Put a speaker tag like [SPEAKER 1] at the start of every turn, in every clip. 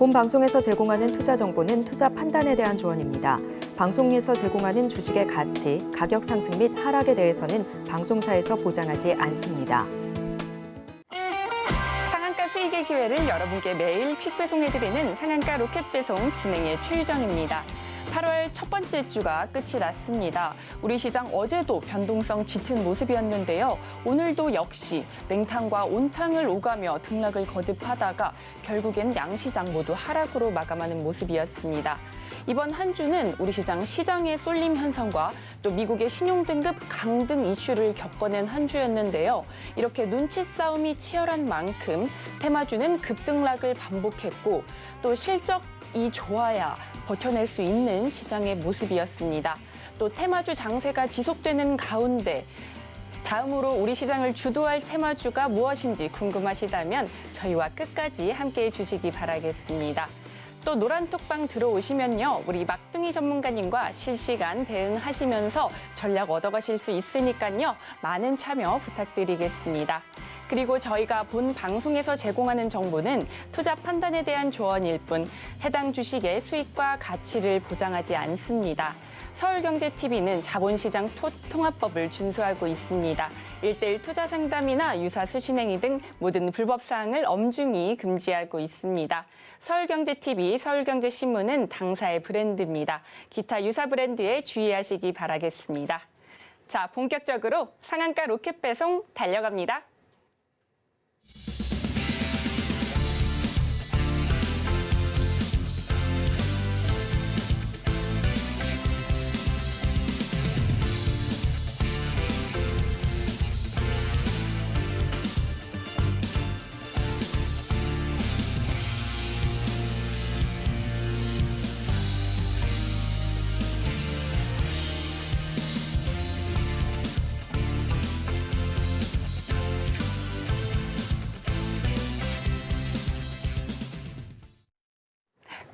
[SPEAKER 1] 본 방송에서 제공하는 투자 정보는 투자 판단에 대한 조언입니다. 방송에서 제공하는 주식의 가치, 가격 상승 및 하락에 대해서는 방송사에서 보장하지 않습니다.
[SPEAKER 2] 상한가 수익의 기회를 여러분께 매일 퀵 배송해드리는 상한가 로켓 배송 진행의 최유정입니다. 8월 첫 번째 주가 끝이 났습니다. 우리 시장 어제도 변동성 짙은 모습이었는데요. 오늘도 역시 냉탕과 온탕을 오가며 등락을 거듭하다가 결국엔 양시장 모두 하락으로 마감하는 모습이었습니다. 이번 한 주는 우리 시장의 쏠림 현상과 또 미국의 신용등급 강등 이슈를 겪어낸 한 주였는데요. 이렇게 눈치 싸움이 치열한 만큼 테마주는 급등락을 반복했고 또 실적이 좋아야 버텨낼 수 있는 시장의 모습이었습니다. 또 테마주 장세가 지속되는 가운데 다음으로 우리 시장을 주도할 테마주가 무엇인지 궁금하시다면 저희와 끝까지 함께해 주시기 바라겠습니다. 또 노란톡방 들어오시면요. 우리 막둥이 전문가님과 실시간 대응하시면서 전략 얻어가실 수 있으니까요. 많은 참여 부탁드리겠습니다. 그리고 저희가 본 방송에서 제공하는 정보는 투자 판단에 대한 조언일 뿐 해당 주식의 수익과 가치를 보장하지 않습니다. 서울경제TV는 자본시장 통합법을 준수하고 있습니다. 1:1 투자 상담이나 유사 수신행위 등 모든 불법 사항을 엄중히 금지하고 있습니다. 서울경제TV, 서울경제신문은 당사의 브랜드입니다. 기타 유사 브랜드에 주의하시기 바라겠습니다. 자, 본격적으로 상한가 로켓 배송 달려갑니다.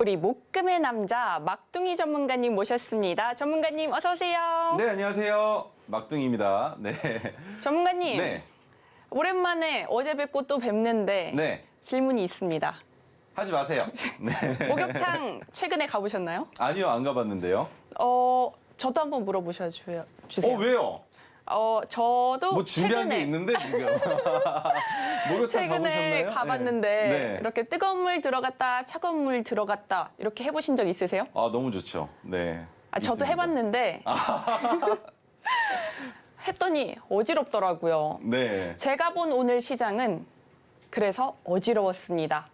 [SPEAKER 2] 우리 목금의 남자 막둥이 전문가님 모셨습니다. 전문가님 어서 오세요.
[SPEAKER 3] 네, 안녕하세요. 막둥이입니다. 네.
[SPEAKER 2] 전문가님.
[SPEAKER 3] 네.
[SPEAKER 2] 오랜만에 어제 뵙고 또 뵙는데
[SPEAKER 3] 네.
[SPEAKER 2] 질문이 있습니다.
[SPEAKER 3] 하지 마세요. 네.
[SPEAKER 2] 목욕탕 최근에 가보셨나요?
[SPEAKER 3] 아니요, 안 가봤는데요.
[SPEAKER 2] 저도 한번 물어보셔 주세요.
[SPEAKER 3] 왜요?
[SPEAKER 2] 저도
[SPEAKER 3] 뭐 준비한 게
[SPEAKER 2] 최근에
[SPEAKER 3] 있는데 지금. 목욕탕
[SPEAKER 2] 최근에
[SPEAKER 3] 가보셨나요?
[SPEAKER 2] 가봤는데
[SPEAKER 3] 네.
[SPEAKER 2] 이렇게 뜨거운 물 들어갔다 차가운 물 들어갔다 이렇게 해보신 적 있으세요?
[SPEAKER 3] 아, 너무 좋죠. 네.
[SPEAKER 2] 저도
[SPEAKER 3] 있습니다.
[SPEAKER 2] 해봤는데 했더니 어지럽더라고요.
[SPEAKER 3] 네.
[SPEAKER 2] 제가 본 오늘 시장은 그래서 어지러웠습니다.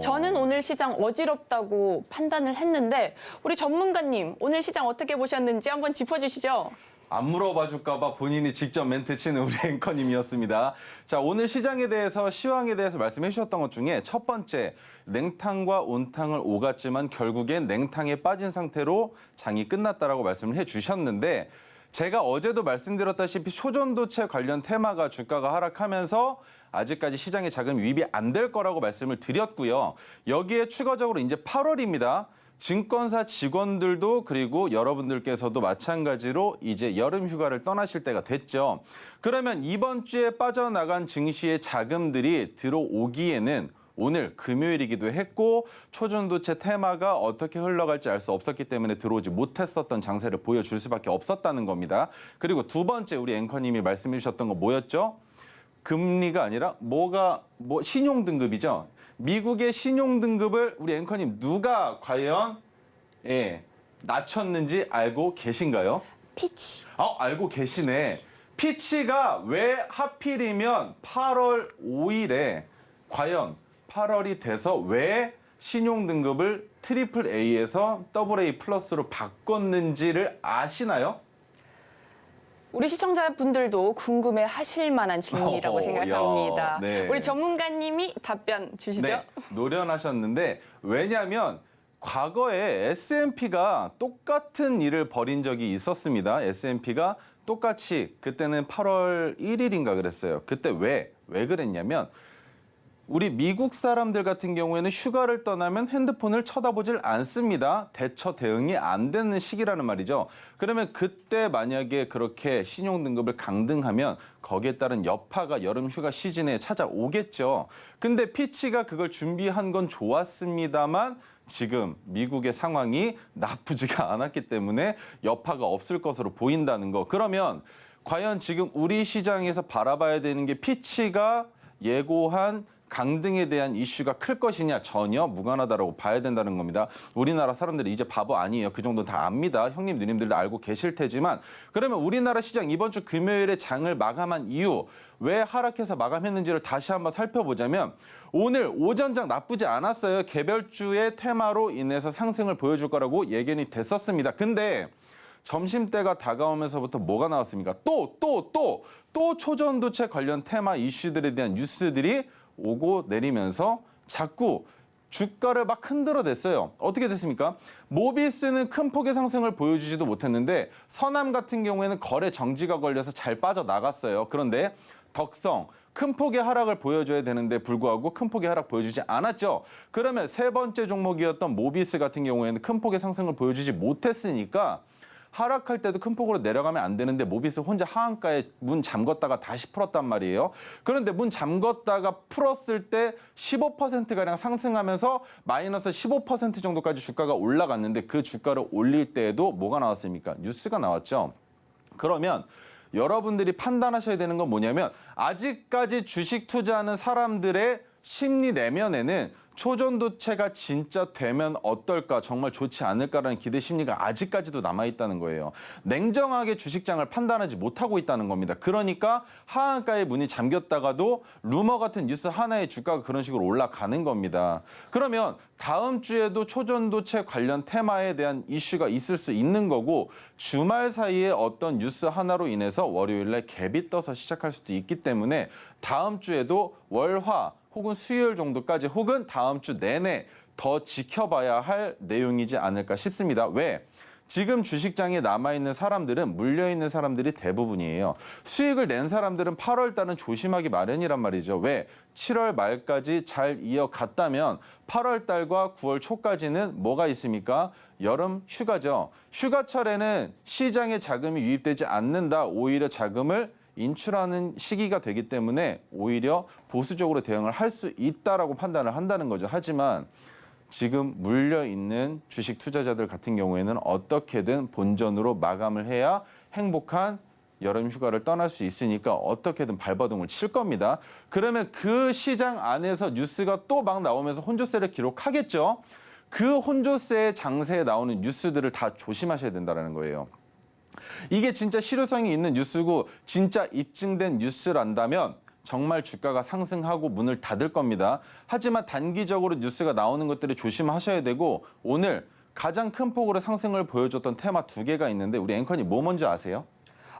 [SPEAKER 2] 저는 오늘 시장 어지럽다고 판단을 했는데 우리 전문가님 오늘 시장 어떻게 보셨는지 한번 짚어주시죠.
[SPEAKER 3] 안 물어봐 줄까 봐 본인이 직접 멘트 치는 우리 앵커님이었습니다. 자, 오늘 시장에 대해서 시황에 대해서 말씀해 주셨던 것 중에 첫 번째, 냉탕과 온탕을 오갔지만 결국엔 냉탕에 빠진 상태로 장이 끝났다라고 말씀을 해 주셨는데 제가 어제도 말씀드렸다시피 초전도체 관련 테마가 주가가 하락하면서 아직까지 시장에 자금 유입이 안 될 거라고 말씀을 드렸고요. 여기에 추가적으로 이제 8월입니다. 증권사 직원들도 그리고 여러분들께서도 마찬가지로 이제 여름 휴가를 떠나실 때가 됐죠. 그러면 이번 주에 빠져나간 증시의 자금들이 들어오기에는 오늘 금요일이기도 했고 초전도체 테마가 어떻게 흘러갈지 알 수 없었기 때문에 들어오지 못했었던 장세를 보여줄 수밖에 없었다는 겁니다. 그리고 두 번째 우리 앵커님이 말씀해 주셨던 거 뭐였죠? 금리가 아니라 신용등급이죠. 미국의 신용등급을 우리 앵커님 누가 과연 낮췄는지 알고 계신가요?
[SPEAKER 2] 피치.
[SPEAKER 3] 알고 계시네. 피치가 왜 하필이면 8월 5일에 과연 8월이 돼서 왜 신용등급을 트리플 A에서 더블 A 플러스로 바꿨는지를 아시나요?
[SPEAKER 2] 우리 시청자분들도 궁금해하실 만한 질문이라고 생각합니다.
[SPEAKER 3] 야, 네.
[SPEAKER 2] 우리 전문가님이 답변 주시죠.
[SPEAKER 3] 네, 노련하셨는데 왜냐하면 과거에 S&P가 똑같은 일을 벌인 적이 있었습니다. S&P가 똑같이 그때는 8월 1일인가 그랬어요. 그때 왜 그랬냐면 우리 미국 사람들 같은 경우에는 휴가를 떠나면 핸드폰을 쳐다보질 않습니다. 대처 대응이 안 되는 시기라는 말이죠. 그러면 그때 만약에 그렇게 신용등급을 강등하면 거기에 따른 여파가 여름 휴가 시즌에 찾아오겠죠. 근데 피치가 그걸 준비한 건 좋았습니다만 지금 미국의 상황이 나쁘지가 않았기 때문에 여파가 없을 것으로 보인다는 거. 그러면 과연 지금 우리 시장에서 바라봐야 되는 게 피치가 예고한 강등에 대한 이슈가 클 것이냐? 전혀 무관하다라고 봐야 된다는 겁니다. 우리나라 사람들이 이제 바보 아니에요. 그 정도는 다 압니다. 형님, 누님들도 알고 계실 테지만 그러면 우리나라 시장 이번 주 금요일에 장을 마감한 이유 왜 하락해서 마감했는지를 다시 한번 살펴보자면 오늘 오전장 나쁘지 않았어요. 개별주의 테마로 인해서 상승을 보여줄 거라고 예견이 됐었습니다. 근데 점심때가 다가오면서부터 뭐가 나왔습니까? 또 초전도체 관련 테마 이슈들에 대한 뉴스들이 오고 내리면서 자꾸 주가를 막 흔들어댔어요. 어떻게 됐습니까? 모비스는 큰 폭의 상승을 보여주지도 못했는데 서남 같은 경우에는 거래 정지가 걸려서 잘 빠져나갔어요. 그런데 덕성, 큰 폭의 하락을 보여줘야 되는데 불구하고 큰 폭의 하락 보여주지 않았죠. 그러면 세 번째 종목이었던 모비스 같은 경우에는 큰 폭의 상승을 보여주지 못했으니까 하락할 때도 큰 폭으로 내려가면 안 되는데 모비스 혼자 하한가에 문 잠궜다가 다시 풀었단 말이에요. 그런데 문 잠궜다가 풀었을 때 15%가량 상승하면서 마이너스 15% 정도까지 주가가 올라갔는데 그 주가를 올릴 때에도 뭐가 나왔습니까? 뉴스가 나왔죠. 그러면 여러분들이 판단하셔야 되는 건 뭐냐면 아직까지 주식 투자하는 사람들의 심리 내면에는 초전도체가 진짜 되면 어떨까, 정말 좋지 않을까라는 기대 심리가 아직까지도 남아있다는 거예요. 냉정하게 주식장을 판단하지 못하고 있다는 겁니다. 그러니까 하한가에 문이 잠겼다가도 루머 같은 뉴스 하나의 주가가 그런 식으로 올라가는 겁니다. 그러면 다음 주에도 초전도체 관련 테마에 대한 이슈가 있을 수 있는 거고 주말 사이에 어떤 뉴스 하나로 인해서 월요일날 갭이 떠서 시작할 수도 있기 때문에 다음 주에도 월화 혹은 수요일 정도까지 혹은 다음 주 내내 더 지켜봐야 할 내용이지 않을까 싶습니다. 왜? 지금 주식장에 남아있는 사람들은 물려있는 사람들이 대부분이에요. 수익을 낸 사람들은 8월 달은 조심하기 마련이란 말이죠. 왜? 7월 말까지 잘 이어갔다면 8월 달과 9월 초까지는 뭐가 있습니까? 여름 휴가죠. 휴가철에는 시장에 자금이 유입되지 않는다. 오히려 자금을 인출하는 시기가 되기 때문에 오히려 보수적으로 대응을 할 수 있다라고 판단을 한다는 거죠. 하지만 지금 물려있는 주식 투자자들 같은 경우에는 어떻게든 본전으로 마감을 해야 행복한 여름 휴가를 떠날 수 있으니까 어떻게든 발버둥을 칠 겁니다. 그러면 그 시장 안에서 뉴스가 또 막 나오면서 혼조세를 기록하겠죠. 그 혼조세의 장세에 나오는 뉴스들을 다 조심하셔야 된다는 거예요. 이게 진짜 실효성이 있는 뉴스고 진짜 입증된 뉴스란다면 정말 주가가 상승하고 문을 닫을 겁니다. 하지만 단기적으로 뉴스가 나오는 것들을 조심하셔야 되고 오늘 가장 큰 폭으로 상승을 보여줬던 테마 2개가 있는데 우리 앵커님 뭐 뭔지 아세요?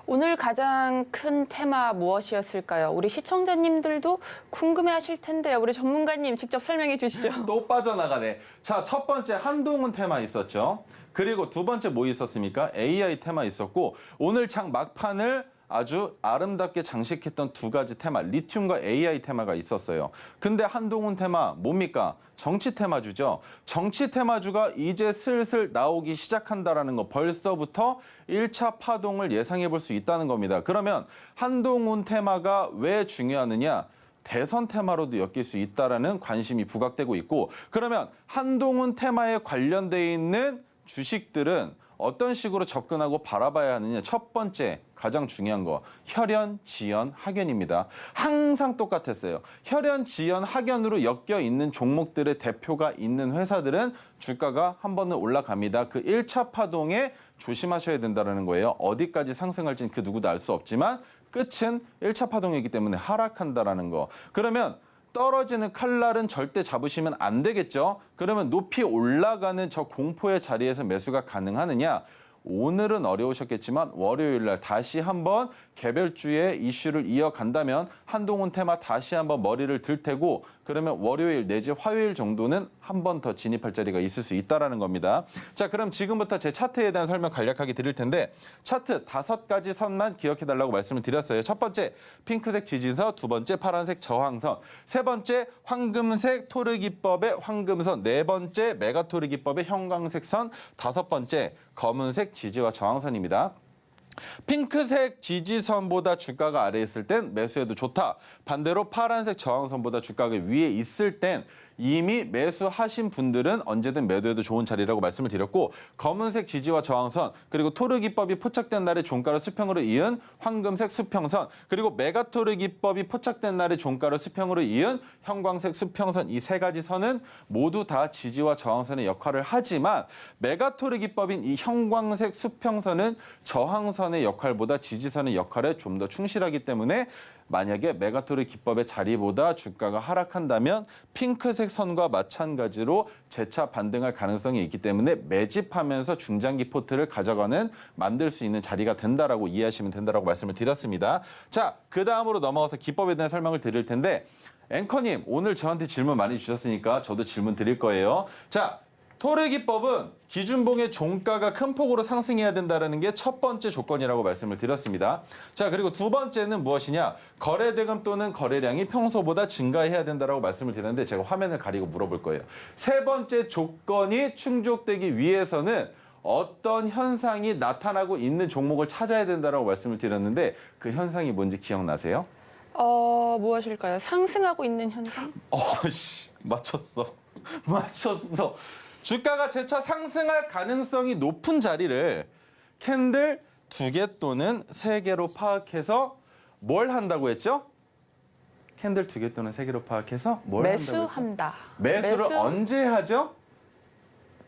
[SPEAKER 2] 오늘 가장 큰 테마 무엇이었을까요? 우리 시청자님들도 궁금해하실 텐데요. 우리 전문가님 직접 설명해 주시죠.
[SPEAKER 3] 또 빠져나가네. 자, 첫 번째 한동훈 테마 있었죠. 그리고 두 번째 뭐 있었습니까? AI 테마 있었고 오늘 장 막판을 아주 아름답게 장식했던 2가지 테마, 리튬과 AI 테마가 있었어요. 근데 한동훈 테마 뭡니까? 정치 테마주죠. 정치 테마주가 이제 슬슬 나오기 시작한다라는 거 벌써부터 1차 파동을 예상해 볼 수 있다는 겁니다. 그러면 한동훈 테마가 왜 중요하느냐? 대선 테마로도 엮일 수 있다라는 관심이 부각되고 있고 그러면 한동훈 테마에 관련돼 있는 주식들은 어떤 식으로 접근하고 바라봐야 하느냐. 첫 번째 가장 중요한 거 혈연, 지연, 학연입니다. 항상 똑같았어요. 혈연, 지연, 학연으로 엮여 있는 종목들의 대표가 있는 회사들은 주가가 한 번은 올라갑니다. 그 1차 파동에 조심하셔야 된다는 거예요. 어디까지 상승할지는 그 누구도 알 수 없지만 끝은 1차 파동이기 때문에 하락한다라는 거. 그러면 떨어지는 칼날은 절대 잡으시면 안 되겠죠. 그러면 높이 올라가는 저 공포의 자리에서 매수가 가능하느냐. 오늘은 어려우셨겠지만 월요일 날 다시 한번 개별주의 이슈를 이어간다면 한동훈 테마 다시 한번 머리를 들 테고 그러면 월요일 내지 화요일 정도는 한 번 더 진입할 자리가 있을 수 있다라는 겁니다. 자, 그럼 지금부터 제 차트에 대한 설명 간략하게 드릴 텐데 차트 5가지 선만 기억해달라고 말씀을 드렸어요. 첫 번째 핑크색 지지선, 두 번째 파란색 저항선, 세 번째 황금색 토르기법의 황금선, 네 번째 메가토르기법의 형광색 선, 다섯 번째 검은색 지지와 저항선입니다. 핑크색 지지선보다 주가가 아래에 있을 땐 매수해도 좋다. 반대로 파란색 저항선보다 주가가 위에 있을 땐 이미 매수하신 분들은 언제든 매도해도 좋은 자리라고 말씀을 드렸고 검은색 지지와 저항선 그리고 토르기법이 포착된 날의 종가를 수평으로 이은 황금색 수평선 그리고 메가토르기법이 포착된 날의 종가를 수평으로 이은 형광색 수평선 이 세 가지 선은 모두 다 지지와 저항선의 역할을 하지만 메가토르기법인 이 형광색 수평선은 저항선의 역할보다 지지선의 역할에 좀 더 충실하기 때문에 만약에 메가토르 기법의 자리보다 주가가 하락한다면 핑크색 선과 마찬가지로 재차 반등할 가능성이 있기 때문에 매집하면서 중장기 포트를 가져가는 만들 수 있는 자리가 된다라고 이해하시면 된다라고 말씀을 드렸습니다. 자, 그 다음으로 넘어가서 기법에 대한 설명을 드릴 텐데 앵커님 오늘 저한테 질문 많이 주셨으니까 저도 질문 드릴 거예요. 자, 토르기법은 기준봉의 종가가 큰 폭으로 상승해야 된다는 게 첫 번째 조건이라고 말씀을 드렸습니다. 자, 그리고 두 번째는 무엇이냐? 거래대금 또는 거래량이 평소보다 증가해야 된다고 말씀을 드렸는데 제가 화면을 가리고 물어볼 거예요. 세 번째 조건이 충족되기 위해서는 어떤 현상이 나타나고 있는 종목을 찾아야 된다고 말씀을 드렸는데 그 현상이 뭔지 기억나세요?
[SPEAKER 2] 무엇일까요? 상승하고 있는 현상?
[SPEAKER 3] 맞췄어. 맞췄어. 주가가 재차 상승할 가능성이 높은 자리를 캔들 2개 또는 3개로 파악해서 뭘 한다고 했죠? 캔들 2개 또는 3개로 파악해서 뭘 한다고 했죠?
[SPEAKER 2] 매수한다.
[SPEAKER 3] 매수를 언제 하죠?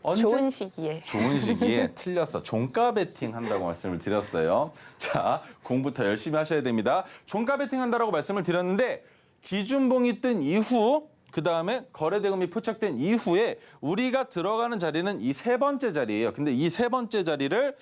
[SPEAKER 3] 언제?
[SPEAKER 2] 좋은 시기에.
[SPEAKER 3] 좋은 시기에 틀렸어. 종가 베팅 한다고 말씀을 드렸어요. 자, 공부 더 열심히 하셔야 됩니다. 종가 베팅 한다고 말씀을 드렸는데 기준봉이 뜬 이후 그다음에 거래대금이 포착된 이후에 우리가 들어가는 자리는 이 세 번째 자리예요. 근데 이 세 번째 자리를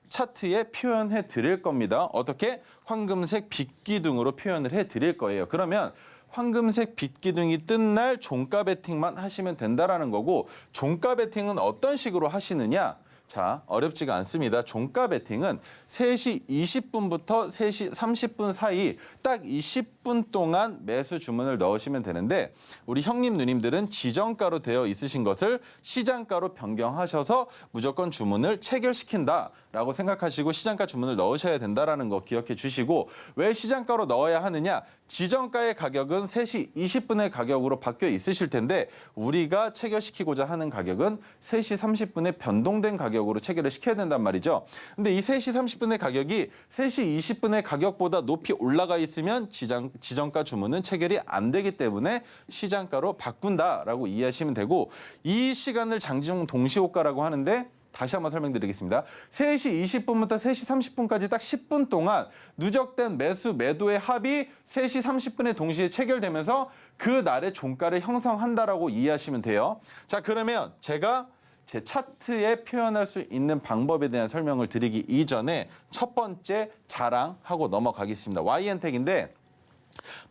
[SPEAKER 3] 차트에 표현해 드릴 겁니다. 어떻게? 황금색 빛기둥으로 표현을 해 드릴 거예요. 그러면 황금색 빛기둥이 뜬 날 종가 베팅만 하시면 된다라는 거고 종가 베팅은 어떤 식으로 하시느냐? 자, 어렵지가 않습니다. 종가 베팅은 3시 20분부터 3시 30분 사이 딱 20분 동안 매수 주문을 넣으시면 되는데 우리 형님 누님들은 지정가로 되어 있으신 것을 시장가로 변경하셔서 무조건 주문을 체결시킨다라고 생각하시고 시장가 주문을 넣으셔야 된다는 거 기억해 주시고 왜 시장가로 넣어야 하느냐? 지정가의 가격은 3시 20분의 가격으로 바뀌어 있으실 텐데 우리가 체결시키고자 하는 가격은 3시 30분에 변동된 가격으로 체결을 시켜야 된단 말이죠. 근데 이 3시 30분의 가격이 3시 20분의 가격보다 높이 올라가 있으면 지정가 주문은 체결이 안 되기 때문에 시장가로 바꾼다라고 이해하시면 되고 이 시간을 장중 동시호가라고 하는데 다시 한번 설명드리겠습니다. 3시 20분부터 3시 30분까지 딱 10분 동안 누적된 매수, 매도의 합이 3시 30분에 동시에 체결되면서 그 날의 종가를 형성한다라고 이해하시면 돼요. 자, 그러면 제가 제 차트에 표현할 수 있는 방법에 대한 설명을 드리기 이전에 첫 번째 자랑하고 넘어가겠습니다. YN텍인데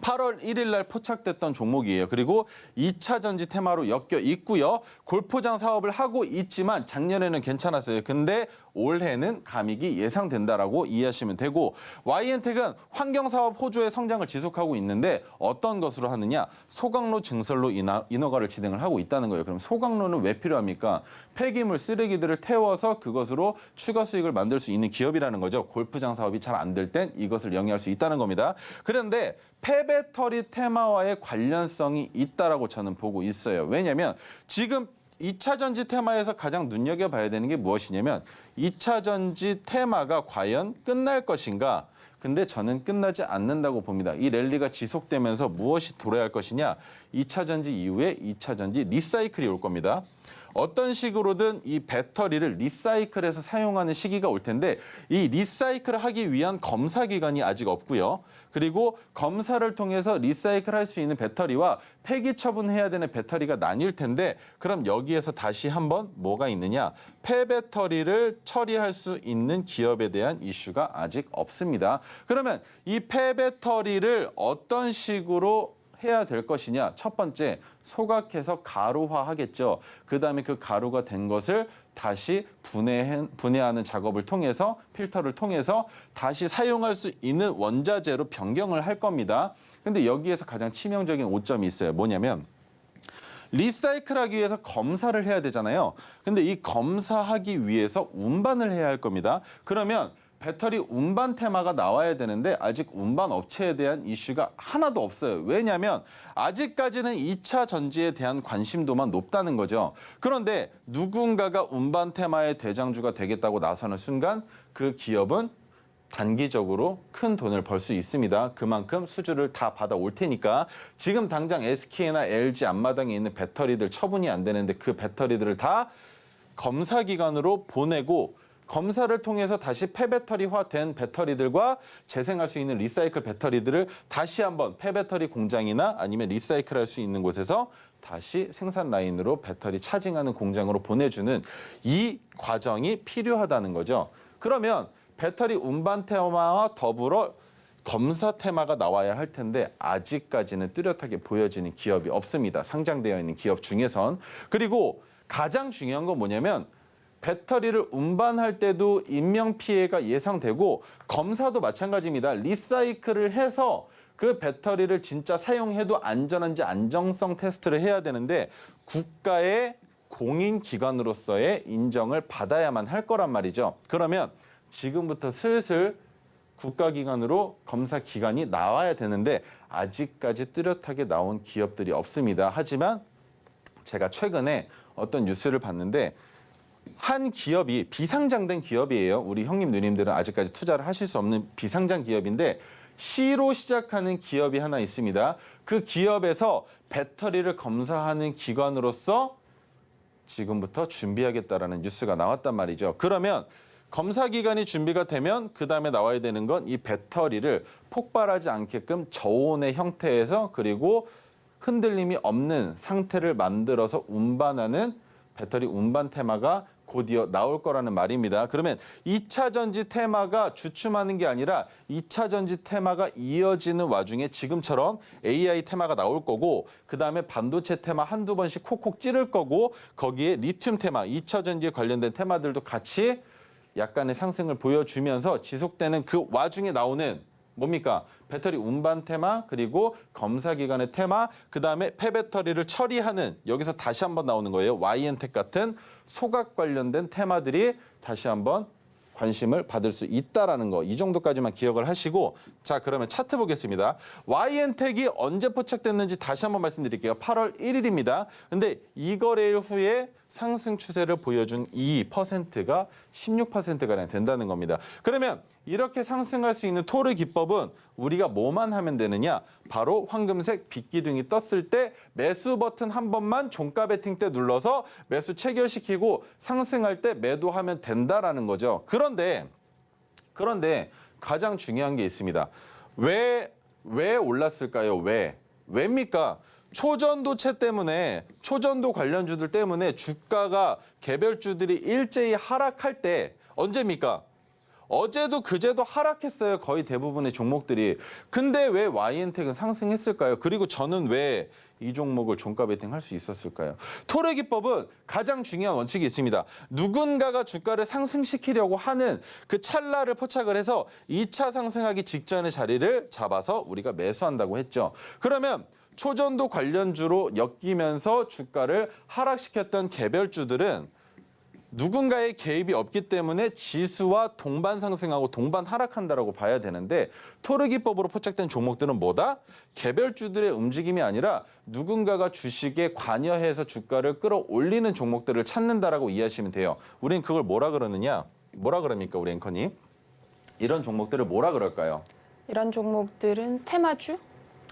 [SPEAKER 3] 8월 1일 날 포착됐던 종목이에요. 그리고 2차 전지 테마로 엮여 있고요. 골프장 사업을 하고 있지만 작년에는 괜찮았어요. 근데 올해는 감익이 예상된다라고 이해하시면 되고 YN텍은 환경사업 호조의 성장을 지속하고 있는데 어떤 것으로 하느냐? 소각로 증설로 인허가를 진행을 하고 있다는 거예요. 그럼 소각로는 왜 필요합니까? 폐기물, 쓰레기들을 태워서 그것으로 추가 수익을 만들 수 있는 기업이라는 거죠. 골프장 사업이 잘 안 될 땐 이것을 영위할 수 있다는 겁니다. 그런데 폐배터리 테마와의 관련성이 있다라고 저는 보고 있어요. 왜냐하면 지금 2차 전지 테마에서 가장 눈여겨봐야 되는 게 무엇이냐면 2차 전지 테마가 과연 끝날 것인가? 근데 저는 끝나지 않는다고 봅니다. 이 랠리가 지속되면서 무엇이 돌아야 할 것이냐? 2차 전지 이후에 2차 전지 리사이클이 올 겁니다. 어떤 식으로든 이 배터리를 리사이클해서 사용하는 시기가 올 텐데 이 리사이클을 하기 위한 검사 기간이 아직 없고요. 그리고 검사를 통해서 리사이클할 수 있는 배터리와 폐기 처분해야 되는 배터리가 나뉠 텐데 그럼 여기에서 다시 한번 뭐가 있느냐? 폐배터리를 처리할 수 있는 기업에 대한 이슈가 아직 없습니다. 그러면 이 폐배터리를 어떤 식으로 해야 될 것이냐? 첫 번째, 소각해서 가루화하겠죠. 그다음에 그 가루가 된 것을 다시 분해하는 작업을 통해서 필터를 통해서 다시 사용할 수 있는 원자재로 변경을 할 겁니다. 근데 여기에서 가장 치명적인 오점이 있어요. 뭐냐면 리사이클하기 위해서 검사를 해야 되잖아요. 근데 이 검사하기 위해서 운반을 해야 할 겁니다. 그러면 배터리 운반 테마가 나와야 되는데 아직 운반 업체에 대한 이슈가 하나도 없어요. 왜냐하면 아직까지는 2차 전지에 대한 관심도만 높다는 거죠. 그런데 누군가가 운반 테마의 대장주가 되겠다고 나서는 순간 그 기업은 단기적으로 큰 돈을 벌 수 있습니다. 그만큼 수주를 다 받아올 테니까 지금 당장 SK나 LG 앞마당에 있는 배터리들 처분이 안 되는데 그 배터리들을 다 검사 기관으로 보내고 검사를 통해서 다시 폐배터리화된 배터리들과 재생할 수 있는 리사이클 배터리들을 다시 한번 폐배터리 공장이나 아니면 리사이클할 수 있는 곳에서 다시 생산 라인으로 배터리 차징하는 공장으로 보내주는 이 과정이 필요하다는 거죠. 그러면 배터리 운반 테마와 더불어 검사 테마가 나와야 할 텐데 아직까지는 뚜렷하게 보여지는 기업이 없습니다. 상장되어 있는 기업 중에선. 그리고 가장 중요한 건 뭐냐면 배터리를 운반할 때도 인명피해가 예상되고 검사도 마찬가지입니다. 리사이클을 해서 그 배터리를 진짜 사용해도 안전한지 안정성 테스트를 해야 되는데 국가의 공인기관으로서의 인정을 받아야만 할 거란 말이죠. 그러면 지금부터 슬슬 국가기관으로 검사 기간이 나와야 되는데 아직까지 뚜렷하게 나온 기업들이 없습니다. 하지만 제가 최근에 어떤 뉴스를 봤는데 한 기업이 비상장된 기업이에요. 우리 형님 누님들은 아직까지 투자를 하실 수 없는 비상장 기업인데 C로 시작하는 기업이 하나 있습니다. 그 기업에서 배터리를 검사하는 기관으로서 지금부터 준비하겠다라는 뉴스가 나왔단 말이죠. 그러면 검사 기간이 준비가 되면 그다음에 나와야 되는 건 이 배터리를 폭발하지 않게끔 저온의 형태에서 그리고 흔들림이 없는 상태를 만들어서 운반하는 배터리 운반 테마가 곧이어 나올 거라는 말입니다. 그러면 2차 전지 테마가 주춤하는 게 아니라 2차 전지 테마가 이어지는 와중에 지금처럼 AI 테마가 나올 거고 그다음에 반도체 테마 한두 번씩 콕콕 찌를 거고 거기에 리튬 테마, 2차 전지에 관련된 테마들도 같이 약간의 상승을 보여주면서 지속되는 그 와중에 나오는 뭡니까? 배터리 운반 테마 그리고 검사 기간의 테마 그다음에 폐배터리를 처리하는 여기서 다시 한번 나오는 거예요. YN텍 같은 소각 관련된 테마들이 다시 한번 관심을 받을 수 있다라는 거. 이 정도까지만 기억을 하시고 자 그러면 차트 보겠습니다. YN텍이 언제 포착됐는지 다시 한번 말씀드릴게요. 8월 1일입니다. 근데 이 거래일 후에 상승 추세를 보여준 이 퍼센트가 16%가량 된다는 겁니다. 그러면 이렇게 상승할 수 있는 토르 기법은 우리가 뭐만 하면 되느냐? 바로 황금색 빛기둥이 떴을 때 매수 버튼 한 번만 종가 베팅 때 눌러서 매수 체결시키고 상승할 때 매도하면 된다라는 거죠. 그런데 가장 중요한 게 있습니다. 왜 올랐을까요? 왜입니까? 초전도체 때문에 초전도 관련주들 때문에 주가가 개별주들이 일제히 하락할 때 언제입니까? 어제도 그제도 하락했어요. 거의 대부분의 종목들이. 근데 왜 YN텍은 상승했을까요? 그리고 저는 왜 이 종목을 종가 베팅 할 수 있었을까요? 토르 기법은 가장 중요한 원칙이 있습니다. 누군가가 주가를 상승시키려고 하는 그 찰나를 포착을 해서 2차 상승하기 직전의 자리를 잡아서 우리가 매수한다고 했죠. 그러면 초전도 관련주로 엮이면서 주가를 하락시켰던 개별주들은 누군가의 개입이 없기 때문에 지수와 동반 상승하고 동반 하락한다라고 봐야 되는데 토르 기법으로 포착된 종목들은 뭐다? 개별주들의 움직임이 아니라 누군가가 주식에 관여해서 주가를 끌어올리는 종목들을 찾는다라고 이해하시면 돼요. 우린 그걸 뭐라 그러느냐? 뭐라 그럽니까, 우리 앵커님? 이런 종목들을 뭐라 그럴까요?
[SPEAKER 2] 이런 종목들은 테마주?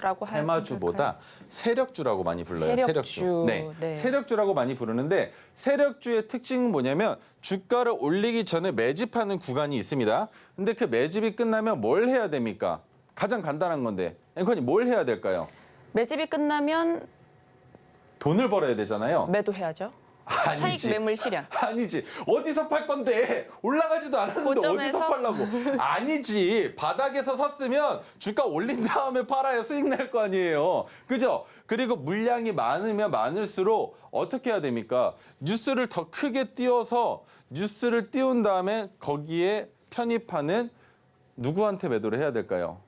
[SPEAKER 2] 테마주라고
[SPEAKER 3] 테마주보다 세력주라고 많이 불러요.
[SPEAKER 2] 세력주.
[SPEAKER 3] 네.
[SPEAKER 2] 네.
[SPEAKER 3] 세력주라고 많이 부르는데 세력주의 특징은 뭐냐면 주가를 올리기 전에 매집하는 구간이 있습니다. 근데 그 매집이 끝나면 뭘 해야 됩니까? 가장 간단한 건데 앵커님 뭘 해야 될까요?
[SPEAKER 2] 매집이 끝나면
[SPEAKER 3] 돈을 벌어야 되잖아요.
[SPEAKER 2] 매도해야죠.
[SPEAKER 3] 아니지.
[SPEAKER 2] 차익 매물 실현.
[SPEAKER 3] 아니지. 어디서 팔 건데? 올라가지도 않았는데
[SPEAKER 2] 고점에서?
[SPEAKER 3] 어디서 팔라고? 아니지. 바닥에서 샀으면 주가 올린 다음에 팔아야 수익 낼 거 아니에요. 그죠? 그리고 물량이 많으면 많을수록 어떻게 해야 됩니까? 뉴스를 더 크게 띄워서 뉴스를 띄운 다음에 거기에 편입하는 누구한테 매도를 해야 될까요?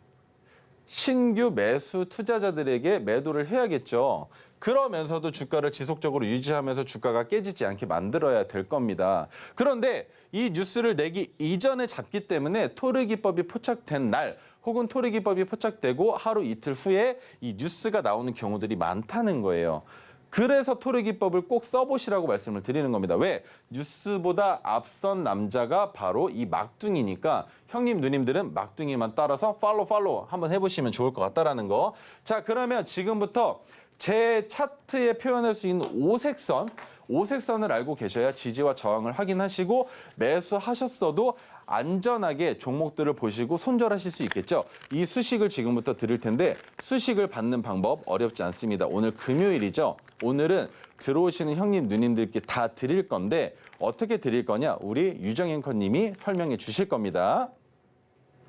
[SPEAKER 3] 신규 매수 투자자들에게 매도를 해야겠죠. 그러면서도 주가를 지속적으로 유지하면서 주가가 깨지지 않게 만들어야 될 겁니다. 그런데 이 뉴스를 내기 이전에 잡기 때문에 토르기법이 포착된 날 혹은 토르기법이 포착되고 하루 이틀 후에 이 뉴스가 나오는 경우들이 많다는 거예요. 그래서 토르기법을 꼭 써보시라고 말씀을 드리는 겁니다. 왜? 뉴스보다 앞선 남자가 바로 이 막둥이니까 형님 누님들은 막둥이만 따라서 팔로우 한번 해보시면 좋을 것 같다라는 거. 자, 그러면 지금부터 제 차트에 표현할 수 있는 오색선을 알고 계셔야 지지와 저항을 확인하시고 매수하셨어도 안전하게 종목들을 보시고 손절하실 수 있겠죠. 이 수식을 지금부터 드릴 텐데 수식을 받는 방법 어렵지 않습니다. 오늘 금요일이죠. 오늘은 들어오시는 형님 누님들께 다 드릴 건데 어떻게 드릴 거냐? 우리 유정 앵커님이 설명해 주실 겁니다.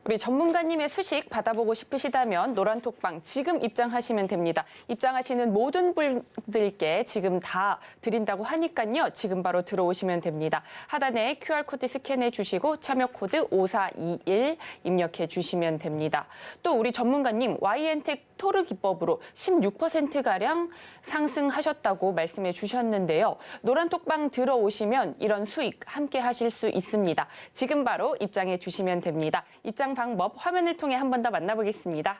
[SPEAKER 2] 우리 전문가님의 수식 받아보고 싶으시다면 노란톡방 지금 입장하시면 됩니다. 입장하시는 모든 분들께 지금 다 드린다고 하니까요. 지금 바로 들어오시면 됩니다. 하단에 QR코드 스캔해 주시고 참여코드 5421 입력해 주시면 됩니다. 또 우리 전문가님 YN텍 토르 기법으로 16%가량 상승하셨다고 말씀해 주셨는데요. 노란톡방 들어오시면 이런 수익 함께 하실 수 있습니다. 지금 바로 입장해 주시면 됩니다. 입장 방법 화면을 통해 한 번 더 만나보겠습니다.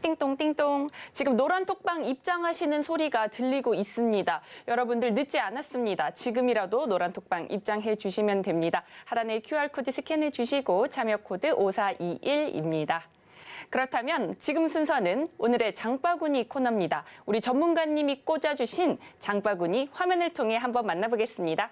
[SPEAKER 2] 띵동띵동. 지금 노란톡방 입장하시는 소리가 들리고 있습니다. 여러분들 늦지 않았습니다. 지금이라도 노란톡방 입장해 주시면 됩니다. 하단에 QR코드 스캔해 주시고 참여코드 5421입니다. 그렇다면 지금 순서는 오늘의 장바구니 코너입니다. 우리 전문가님이 꽂아주신 장바구니 화면을 통해 한번 만나보겠습니다.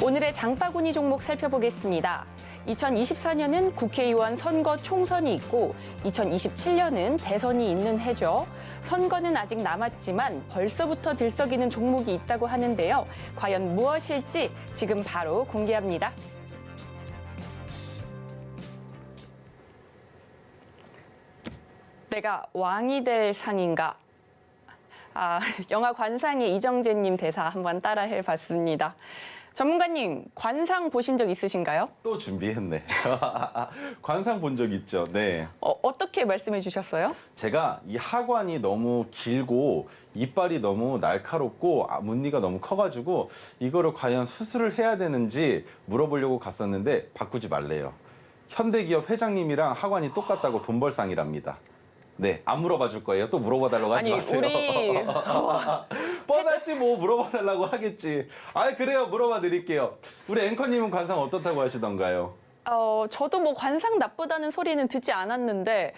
[SPEAKER 2] 오늘의 장바구니 종목 살펴보겠습니다. 2024년은 국회의원 선거 총선이 있고 2027년은 대선이 있는 해죠. 선거는 아직 남았지만 벌써부터 들썩이는 종목이 있다고 하는데요. 과연 무엇일지 지금 바로 공개합니다. 내가 왕이 될 상인가? 영화 관상의 이정재님 대사 한번 따라해봤습니다. 전문가님, 관상 보신 적 있으신가요?
[SPEAKER 3] 또 준비했네. 관상 본 적 있죠. 네.
[SPEAKER 2] 어떻게 말씀해 주셨어요?
[SPEAKER 3] 제가 이 하관이 너무 길고 이빨이 너무 날카롭고 무늬가 너무 커가지고 이거를 과연 수술을 해야 되는지 물어보려고 갔었는데 바꾸지 말래요. 현대기업 회장님이랑 하관이 똑같다고 돈벌상이랍니다. 네, 안 물어봐 줄 거예요. 또 물어봐 달라고 하지 마세요.
[SPEAKER 2] 우리
[SPEAKER 3] 뻔하지 뭐 물어봐 달라고 하겠지. 그래요. 물어봐 드릴게요. 우리 앵커님은 관상 어떻다고 하시던가요?
[SPEAKER 2] 저도 뭐 관상 나쁘다는 소리는 듣지 않았는데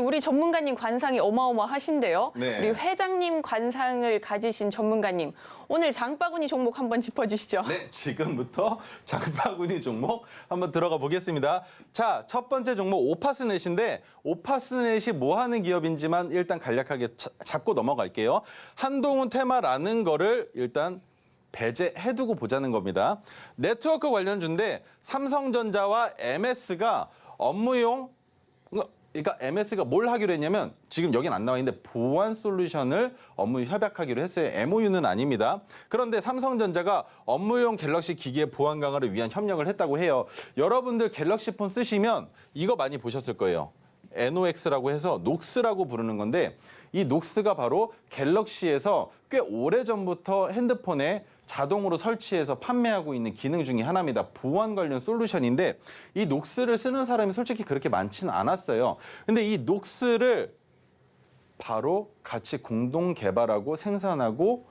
[SPEAKER 2] 우리 전문가님 관상이 어마어마하신데요.
[SPEAKER 3] 네.
[SPEAKER 2] 우리 회장님 관상을 가지신 전문가님 오늘 장바구니 종목 한번 짚어주시죠.
[SPEAKER 3] 네, 지금부터 장바구니 종목 한번 들어가 보겠습니다. 자, 첫 번째 종목 오파스넷인데 오파스넷이 뭐 하는 기업인지만 일단 간략하게 잡고 넘어갈게요. 한동훈 테마라는 거를 일단 배제해두고 보자는 겁니다. 네트워크 관련주인데 삼성전자와 MS가 업무용 그러니까 MS가 뭘 하기로 했냐면 지금 여긴 안 나와 있는데 보안 솔루션을 업무 협약하기로 했어요. MOU는 아닙니다. 그런데 삼성전자가 업무용 갤럭시 기기의 보안 강화를 위한 협력을 했다고 해요. 여러분들 갤럭시 폰 쓰시면 이거 많이 보셨을 거예요. NOx라고 해서 녹스라고 부르는 건데 이 녹스가 바로 갤럭시에서 꽤 오래전부터 핸드폰에 자동으로 설치해서 판매하고 있는 기능 중에 하나입니다. 보안 관련 솔루션인데 이 녹스를 쓰는 사람이 솔직히 그렇게 많지는 않았어요. 근데 이 녹스를 바로 같이 공동 개발하고 생산하고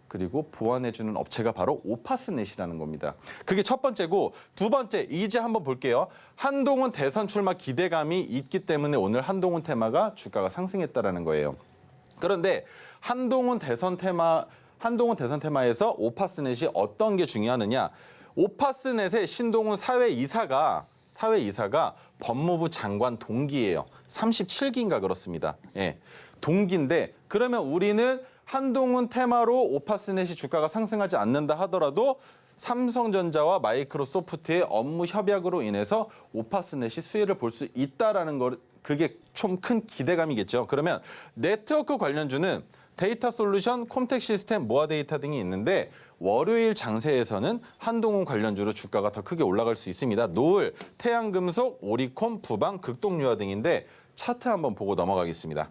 [SPEAKER 3] 그리고 보완해주는 업체가 바로 오파스넷이라는 겁니다. 그게 첫 번째고 두 번째 이제 한번 볼게요. 한동훈 대선 출마 기대감이 있기 때문에 오늘 한동훈 테마가 주가가 상승했다라는 거예요. 그런데 한동훈 대선 테마에서 오파스넷이 어떤 게 중요하느냐. 오파스넷의 신동훈 사회이사가 법무부 장관 동기예요. 37기인가 그렇습니다. 예, 동기인데 그러면 우리는 한동훈 테마로 오파스넷이 주가가 상승하지 않는다 하더라도 삼성전자와 마이크로소프트의 업무 협약으로 인해서 오파스넷이 수혜를 볼 수 있다라는 거 그게 좀 큰 기대감이겠죠. 그러면 네트워크 관련주는 데이터 솔루션, 콤텍 시스템, 모아 데이터 등이 있는데 월요일 장세에서는 한동훈 관련주로 주가가 더 크게 올라갈 수 있습니다. 노을, 태양금속, 오리콤, 부방, 극동유화 등인데 차트 한번 보고 넘어가겠습니다.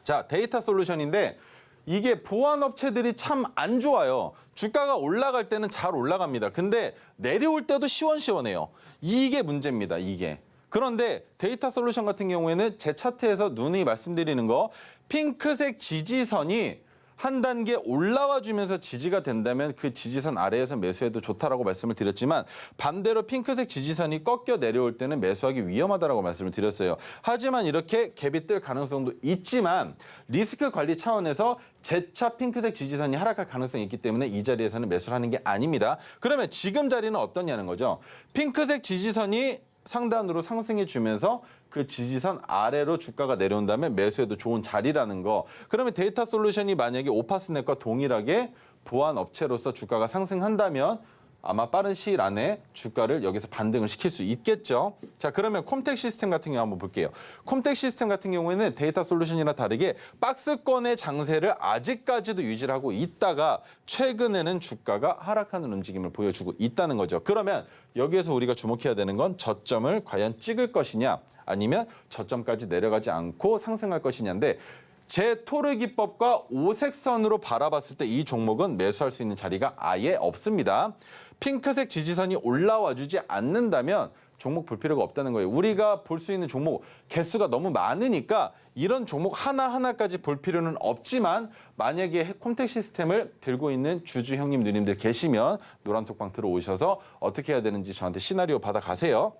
[SPEAKER 3] 자, 데이터 솔루션인데 이게 보안 업체들이 참 안 좋아요. 주가가 올라갈 때는 잘 올라갑니다. 근데 내려올 때도 시원시원해요. 이게 문제입니다. 이게. 그런데 데이터 솔루션 같은 경우에는 제 차트에서 누누이 말씀드리는 거 핑크색 지지선이 한 단계 올라와 주면서 지지가 된다면 그 지지선 아래에서 매수해도 좋다라고 말씀을 드렸지만 반대로 핑크색 지지선이 꺾여 내려올 때는 매수하기 위험하다라고 말씀을 드렸어요. 하지만 이렇게 갭이 뜰 가능성도 있지만 리스크 관리 차원에서 재차 핑크색 지지선이 하락할 가능성이 있기 때문에 이 자리에서는 매수를 하는 게 아닙니다. 그러면 지금 자리는 어떠냐는 거죠. 핑크색 지지선이 상단으로 상승해 주면서 그 지지선 아래로 주가가 내려온다면 매수해도 좋은 자리라는 거. 그러면 데이터 솔루션이 만약에 오파스넷과 동일하게 보안 업체로서 주가가 상승한다면 아마 빠른 시일 안에 주가를 여기서 반등을 시킬 수 있겠죠. 자, 그러면 콤텍 시스템 같은 경우 한번 볼게요. 콤텍 시스템 같은 경우에는 데이터 솔루션이랑 다르게 박스권의 장세를 아직까지도 유지를 하고 있다가 최근에는 주가가 하락하는 움직임을 보여주고 있다는 거죠. 그러면 여기에서 우리가 주목해야 되는 건 저점을 과연 찍을 것이냐 아니면 저점까지 내려가지 않고 상승할 것이냐인데 제 토르 기법과 오색선으로 바라봤을 때 이 종목은 매수할 수 있는 자리가 아예 없습니다. 핑크색 지지선이 올라와 주지 않는다면 종목 볼 필요가 없다는 거예요. 우리가 볼 수 있는 종목 개수가 너무 많으니까 이런 종목 하나하나까지 볼 필요는 없지만 만약에 콤텍 시스템을 들고 있는 주주 형님 누님들 계시면 노란톡방 들어오셔서 어떻게 해야 되는지 저한테 시나리오 받아가세요.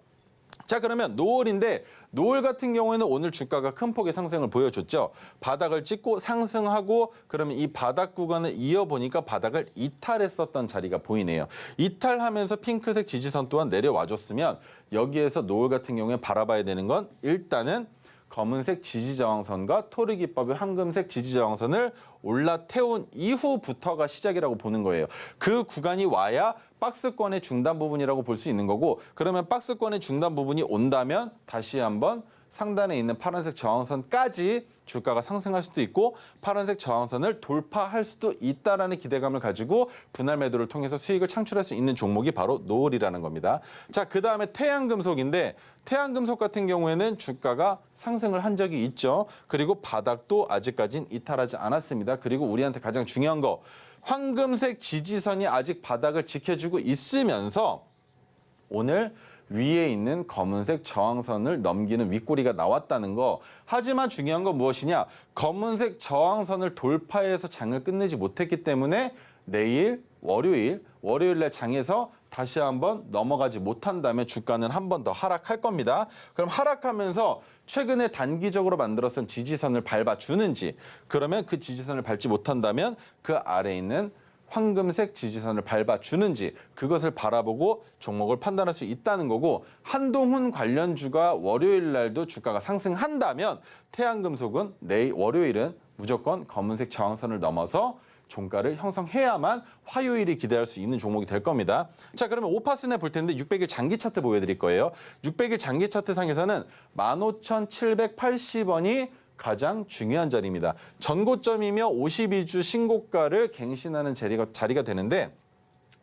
[SPEAKER 3] 자, 그러면 노을인데 노을 같은 경우에는 오늘 주가가 큰 폭의 상승을 보여줬죠. 바닥을 찍고 상승하고 그러면 이 바닥 구간을 이어보니까 바닥을 이탈했었던 자리가 보이네요. 이탈하면서 핑크색 지지선 또한 내려와줬으면 여기에서 노을 같은 경우에 바라봐야 되는 건 일단은 검은색 지지저항선과 토르 기법의 황금색 지지저항선을 올라태운 이후부터가 시작이라고 보는 거예요. 그 구간이 와야 박스권의 중단 부분이라고 볼 수 있는 거고 그러면 박스권의 중단 부분이 온다면 다시 한번 상단에 있는 파란색 저항선까지 주가가 상승할 수도 있고 파란색 저항선을 돌파할 수도 있다라는 기대감을 가지고 분할 매도를 통해서 수익을 창출할 수 있는 종목이 바로 노을이라는 겁니다. 자, 그다음에 태양금속인데 태양금속 같은 경우에는 주가가 상승을 한 적이 있죠. 그리고 바닥도 아직까지는 이탈하지 않았습니다. 그리고 우리한테 가장 중요한 거 황금색 지지선이 아직 바닥을 지켜주고 있으면서 오늘 위에 있는 검은색 저항선을 넘기는 윗꼬리가 나왔다는 거. 하지만 중요한 건 무엇이냐? 검은색 저항선을 돌파해서 장을 끝내지 못했기 때문에 내일 월요일 날 장에서 다시 한번 넘어가지 못한다면 주가는 한 번 더 하락할 겁니다. 그럼 하락하면서 최근에 단기적으로 만들었던 지지선을 밟아주는지 그러면 그 지지선을 밟지 못한다면 그 아래에 있는 황금색 지지선을 밟아주는지 그것을 바라보고 종목을 판단할 수 있다는 거고 한동훈 관련주가 월요일 날도 주가가 상승한다면 태양금속은 월요일은 무조건 검은색 저항선을 넘어서 종가를 형성해야만 화요일이 기대할 수 있는 종목이 될 겁니다. 자, 그러면 5파슨에 볼 텐데 600일 장기 차트 보여드릴 거예요. 600일 장기 차트 상에서는 15,780원이 가장 중요한 자리입니다. 전고점이며 52주 신고가를 갱신하는 자리가 되는데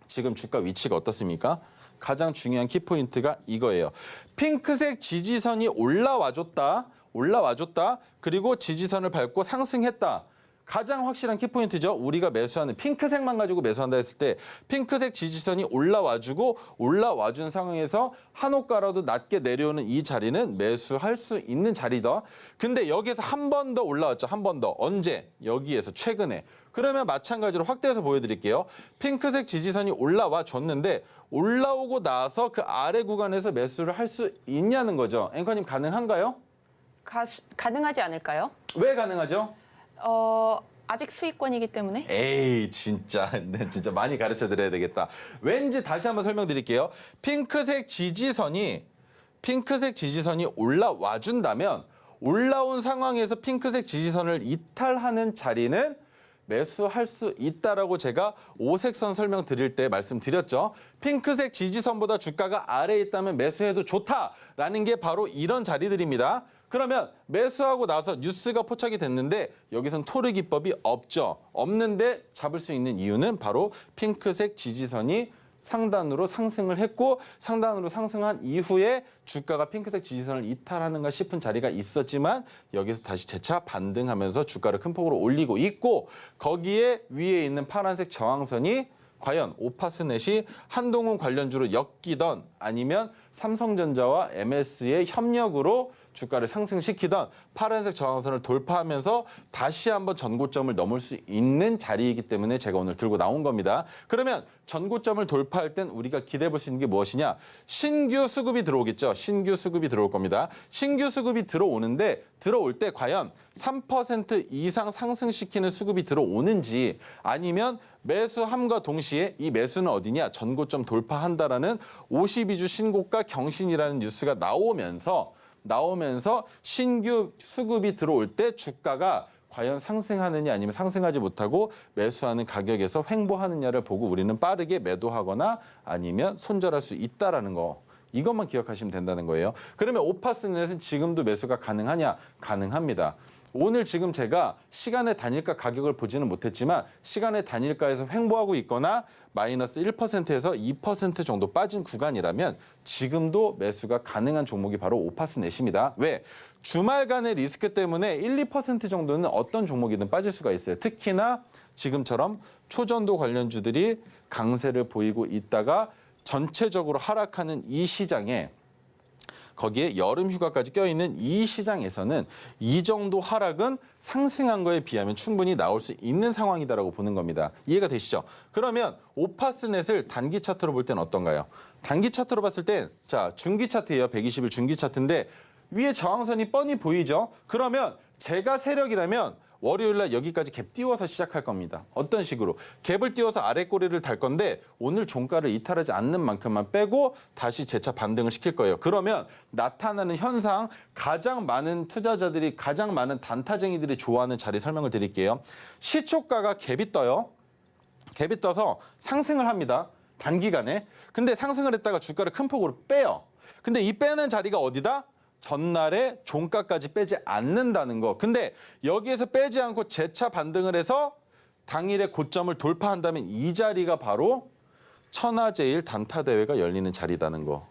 [SPEAKER 3] 지금 주가 위치가 어떻습니까? 가장 중요한 키포인트가 이거예요. 핑크색 지지선이 올라와줬다. 그리고 지지선을 밟고 상승했다. 가장 확실한 키포인트죠. 우리가 매수하는 핑크색만 가지고 매수한다 했을 때 핑크색 지지선이 올라와준 상황에서 한호가라도 낮게 내려오는 이 자리는 매수할 수 있는 자리다. 근데 여기에서 한 번 더 올라왔죠. 한 번 더. 언제? 여기에서 최근에. 그러면 마찬가지로 확대해서 보여드릴게요. 핑크색 지지선이 올라와 줬는데 올라오고 나서 그 아래 구간에서 매수를 할 수 있냐는 거죠. 앵커님 가능한가요?
[SPEAKER 2] 가능하지 않을까요?
[SPEAKER 3] 왜 가능하죠?
[SPEAKER 2] 아직 수익권이기 때문에.
[SPEAKER 3] 에이 진짜 많이 가르쳐 드려야 되겠다. 왠지 다시 한번 설명드릴게요. 핑크색 지지선이 올라와 준다면 올라온 상황에서 핑크색 지지선을 이탈하는 자리는 매수할 수 있다라고 제가 오색선 설명드릴 때 말씀드렸죠. 핑크색 지지선보다 주가가 아래에 있다면 매수해도 좋다라는 게 바로 이런 자리들입니다. 그러면 매수하고 나서 뉴스가 포착이 됐는데 여기선 토르 기법이 없죠. 없는데 잡을 수 있는 이유는 바로 핑크색 지지선이 상단으로 상승을 했고 상단으로 상승한 이후에 주가가 핑크색 지지선을 이탈하는가 싶은 자리가 있었지만 여기서 다시 재차 반등하면서 주가를 큰 폭으로 올리고 있고 거기에 위에 있는 파란색 저항선이 과연 오파스넷이 한동훈 관련주로 엮이던 아니면 삼성전자와 MS의 협력으로 주가를 상승시키던 파란색 저항선을 돌파하면서 다시 한번 전고점을 넘을 수 있는 자리이기 때문에 제가 오늘 들고 나온 겁니다. 그러면 전고점을 돌파할 땐 우리가 기대해 볼 수 있는 게 무엇이냐? 신규 수급이 들어오겠죠. 신규 수급이 들어올 겁니다. 신규 수급이 들어오는데 들어올 때 과연 3% 이상 상승시키는 수급이 들어오는지 아니면 매수함과 동시에 이 매수는 어디냐? 전고점 돌파한다라는 52주 신고가 경신이라는 뉴스가 나오면서 신규 수급이 들어올 때 주가가 과연 상승하느냐 아니면 상승하지 못하고 매수하는 가격에서 횡보하느냐를 보고 우리는 빠르게 매도하거나 아니면 손절할 수 있다라는 거. 이것만 기억하시면 된다는 거예요. 그러면 오파스넷은 지금도 매수가 가능하냐? 가능합니다. 오늘 지금 제가 시간의 단일가 가격을 보지는 못했지만 시간의 단일가에서 횡보하고 있거나 마이너스 1%에서 2% 정도 빠진 구간이라면 지금도 매수가 가능한 종목이 바로 오파스넷입니다. 왜? 주말간의 리스크 때문에 1, 2% 정도는 어떤 종목이든 빠질 수가 있어요. 특히나 지금처럼 초전도 관련주들이 강세를 보이고 있다가 전체적으로 하락하는 이 시장에 거기에 여름 휴가까지 껴있는 이 시장에서는 이 정도 하락은 상승한 거에 비하면 충분히 나올 수 있는 상황이다라고 보는 겁니다. 이해가 되시죠? 그러면 오파스넷을 단기 차트로 볼 때는 어떤가요? 단기 차트로 봤을 땐 자, 중기 차트예요. 120일 중기 차트인데 위에 저항선이 뻔히 보이죠? 그러면 제가 세력이라면 월요일 날 여기까지 갭 띄워서 시작할 겁니다. 어떤 식으로? 갭을 띄워서 아래 꼬리를 달 건데 오늘 종가를 이탈하지 않는 만큼만 빼고 다시 재차 반등을 시킬 거예요. 그러면 나타나는 현상, 가장 많은 투자자들이 가장 많은 단타쟁이들이 좋아하는 자리 설명을 드릴게요. 시초가가 갭이 떠요. 갭이 떠서 상승을 합니다. 단기간에. 근데 상승을 했다가 주가를 큰 폭으로 빼요. 근데 이 빼는 자리가 어디다? 전날에 종가까지 빼지 않는다는 거. 근데 여기에서 빼지 않고 재차 반등을 해서 당일에 고점을 돌파한다면 이 자리가 바로 천하제일 단타대회가 열리는 자리다는 거.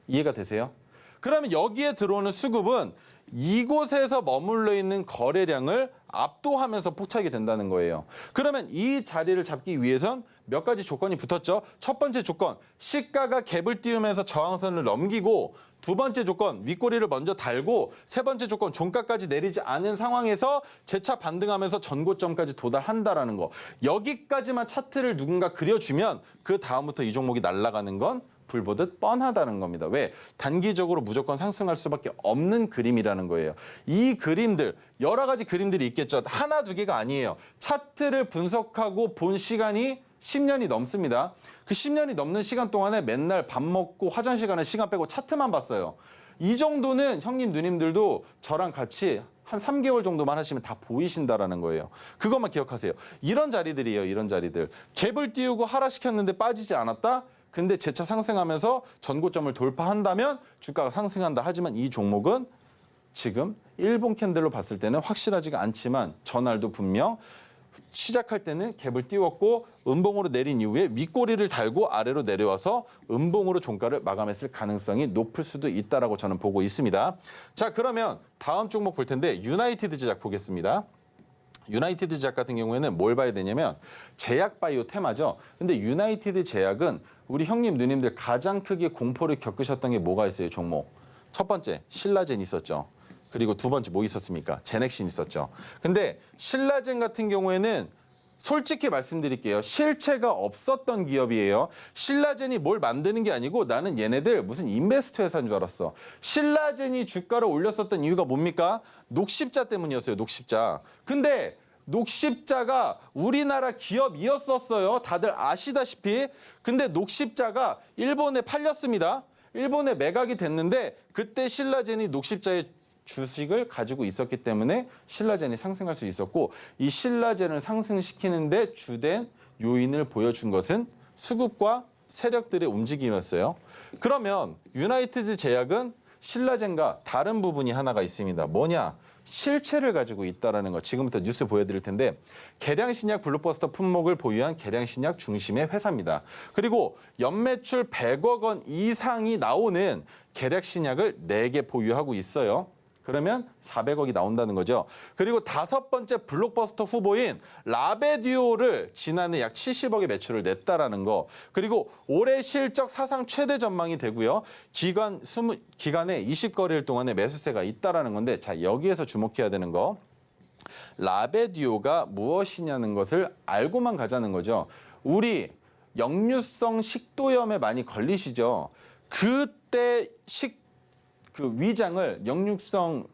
[SPEAKER 3] 이해가 되세요? 그러면 여기에 들어오는 수급은 이곳에서 머물러 있는 거래량을 압도하면서 포착이 된다는 거예요. 그러면 이 자리를 잡기 위해선 몇 가지 조건이 붙었죠. 첫 번째 조건, 시가가 갭을 띄우면서 저항선을 넘기고 두 번째 조건, 윗꼬리를 먼저 달고 세 번째 조건, 종가까지 내리지 않은 상황에서 재차 반등하면서 전고점까지 도달한다라는 거. 여기까지만 차트를 누군가 그려주면 그 다음부터 이 종목이 날아가는 건 불보듯 뻔하다는 겁니다. 왜? 단기적으로 무조건 상승할 수밖에 없는 그림이라는 거예요. 이 그림들, 여러 가지 그림들이 있겠죠. 하나, 두 개가 아니에요. 차트를 분석하고 본 시간이 10년이 넘습니다. 그 10년이 넘는 시간 동안에 맨날 밥 먹고 화장실 가는 시간 빼고 차트만 봤어요. 이 정도는 형님, 누님들도 저랑 같이 한 3개월 정도만 하시면 다 보이신다라는 거예요. 그것만 기억하세요. 이런 자리들이에요. 이런 자리들. 갭을 띄우고 하락시켰는데 빠지지 않았다? 근데 재차 상승하면서 전고점을 돌파한다면 주가가 상승한다. 하지만 이 종목은 지금 일본 캔들로 봤을 때는 확실하지가 않지만 전날도 분명 시작할 때는 갭을 띄웠고 음봉으로 내린 이후에 윗꼬리를 달고 아래로 내려와서 음봉으로 종가를 마감했을 가능성이 높을 수도 있다라고 저는 보고 있습니다. 자, 그러면 다음 종목 볼 텐데 유나이티드 제약 보겠습니다. 유나이티드 제약 같은 경우에는 뭘 봐야 되냐면 제약 바이오 테마죠. 근데 유나이티드 제약은 우리 형님 누님들 가장 크게 공포를 겪으셨던 게 뭐가 있어요, 종목? 첫 번째 신라젠 있었죠. 그리고 두 번째 뭐 있었습니까? 제넥신 있었죠. 근데 신라젠 같은 경우에는 솔직히 말씀드릴게요. 실체가 없었던 기업이에요. 신라젠이 뭘 만드는 게 아니고 나는 얘네들 무슨 인베스트 회사인 줄 알았어. 신라젠이 주가를 올렸었던 이유가 뭡니까? 녹십자 때문이었어요. 녹십자. 근데 녹십자가 우리나라 기업이었었어요. 다들 아시다시피. 근데 녹십자가 일본에 팔렸습니다. 일본에 매각이 됐는데 그때 신라젠이 녹십자의 주식을 가지고 있었기 때문에 신라젠이 상승할 수 있었고 이 신라젠을 상승시키는데 주된 요인을 보여준 것은 수급과 세력들의 움직임이었어요. 그러면 유나이티드 제약은 신라젠과 다른 부분이 하나가 있습니다. 뭐냐? 실체를 가지고 있다는 거. 지금부터 뉴스 보여드릴 텐데 계량신약 블록버스터 품목을 보유한 계량신약 중심의 회사입니다. 그리고 연매출 100억 원 이상이 나오는 계량신약을 4개 보유하고 있어요. 그러면 400억이 나온다는 거죠. 그리고 다섯 번째 블록버스터 후보인 라베듀오를 지난해 약 70억의 매출을 냈다라는 거. 그리고 올해 실적 사상 최대 전망이 되고요. 기간에 20거래일 동안의 매수세가 있다라는 건데 자, 여기에서 주목해야 되는 거. 라베듀오가 무엇이냐는 것을 알고만 가자는 거죠. 우리 역류성 식도염에 많이 걸리시죠. 그때 위장을 역류성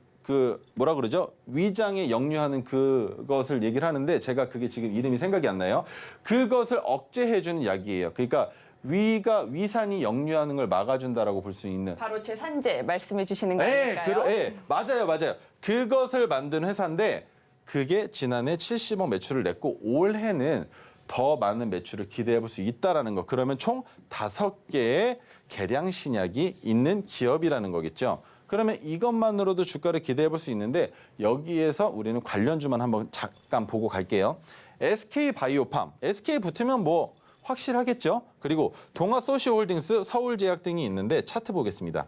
[SPEAKER 3] 뭐라 그러죠? 위장에 역류하는 그것을 얘기를 하는데 제가 그게 지금 이름이 생각이 안 나요. 그것을 억제해주는 약이에요. 그러니까 위산이 역류하는 걸 막아준다라고 볼 수 있는.
[SPEAKER 2] 바로 제산제 말씀해 주시는 거 아닐까요?
[SPEAKER 3] 네, 맞아요. 그것을 만든 회사인데 그게 지난해 70억 매출을 냈고 올해는 더 많은 매출을 기대해 볼 수 있다라는 거. 그러면 총 5개의 계량 신약이 있는 기업이라는 거겠죠. 그러면 이것만으로도 주가를 기대해 볼 수 있는데 여기에서 우리는 관련주만 한번 잠깐 보고 갈게요. SK바이오팜. SK 붙으면 뭐 확실하겠죠. 그리고 동아소시홀딩스, 서울제약 등이 있는데 차트 보겠습니다.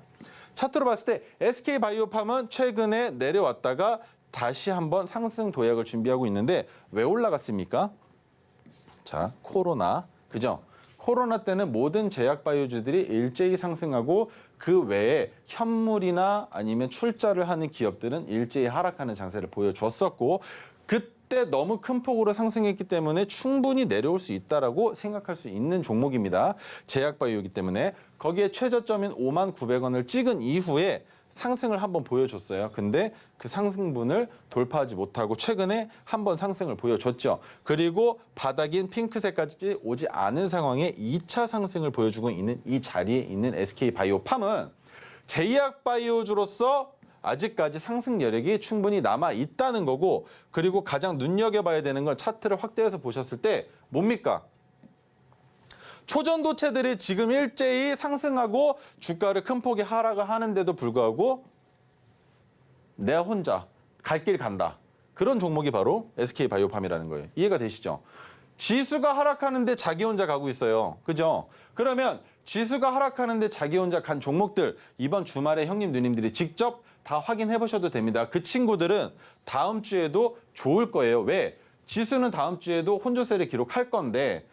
[SPEAKER 3] 차트로 봤을 때 SK바이오팜은 최근에 내려왔다가 다시 한번 상승 도약을 준비하고 있는데 왜 올라갔습니까? 자, 코로나, 그죠? 코로나 때는 모든 제약 바이오주들이 일제히 상승하고 그 외에 현물이나 아니면 출자를 하는 기업들은 일제히 하락하는 장세를 보여줬었고 그때 너무 큰 폭으로 상승했기 때문에 충분히 내려올 수 있다라고 생각할 수 있는 종목입니다. 제약 바이오이기 때문에 거기에 최저점인 59,900원을 찍은 이후에 상승을 한번 보여줬어요. 근데 그 상승분을 돌파하지 못하고 최근에 한번 상승을 보여줬죠. 그리고 바닥인 핑크색까지 오지 않은 상황에 2차 상승을 보여주고 있는 이 자리에 있는 SK바이오팜은 제약바이오주로서 아직까지 상승 여력이 충분히 남아 있다는 거고 그리고 가장 눈여겨봐야 되는 건 차트를 확대해서 보셨을 때 뭡니까? 초전도체들이 지금 일제히 상승하고 주가를 큰 폭의 하락을 하는데도 불구하고 내가 혼자 갈 길 간다. 그런 종목이 바로 SK바이오팜이라는 거예요. 이해가 되시죠? 지수가 하락하는데 자기 혼자 가고 있어요. 그죠? 그러면 지수가 하락하는데 자기 혼자 간 종목들 이번 주말에 형님 누님들이 직접 다 확인해 보셔도 됩니다. 그 친구들은 다음 주에도 좋을 거예요. 왜? 지수는 다음 주에도 혼조세를 기록할 건데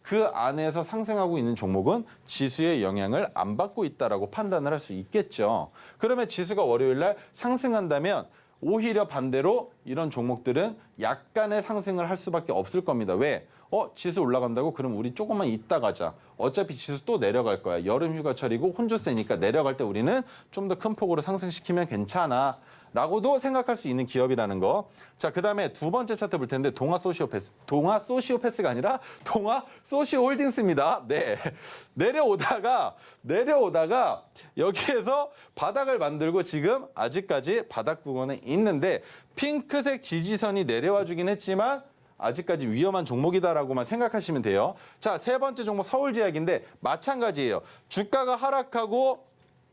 [SPEAKER 3] 그 안에서 상승하고 있는 종목은 지수의 영향을 안 받고 있다라고 판단을 할 수 있겠죠. 그러면 지수가 월요일 날 상승한다면 오히려 반대로 이런 종목들은 약간의 상승을 할 수밖에 없을 겁니다. 왜? 지수 올라간다고? 그럼 우리 조금만 이따 가자. 어차피 지수 또 내려갈 거야. 여름 휴가철이고 혼조세니까 내려갈 때 우리는 좀 더 큰 폭으로 상승시키면 괜찮아. 라고도 생각할 수 있는 기업이라는 거. 자, 그다음에 두 번째 차트 볼 텐데 동아소시오패스가 아니라 동아소시홀딩스입니다. 네. 내려오다가 여기에서 바닥을 만들고 지금 아직까지 바닥 구간에 있는데 핑크색 지지선이 내려와 주긴 했지만 아직까지 위험한 종목이다라고만 생각하시면 돼요. 자, 세 번째 종목 서울제약인데 마찬가지예요. 주가가 하락하고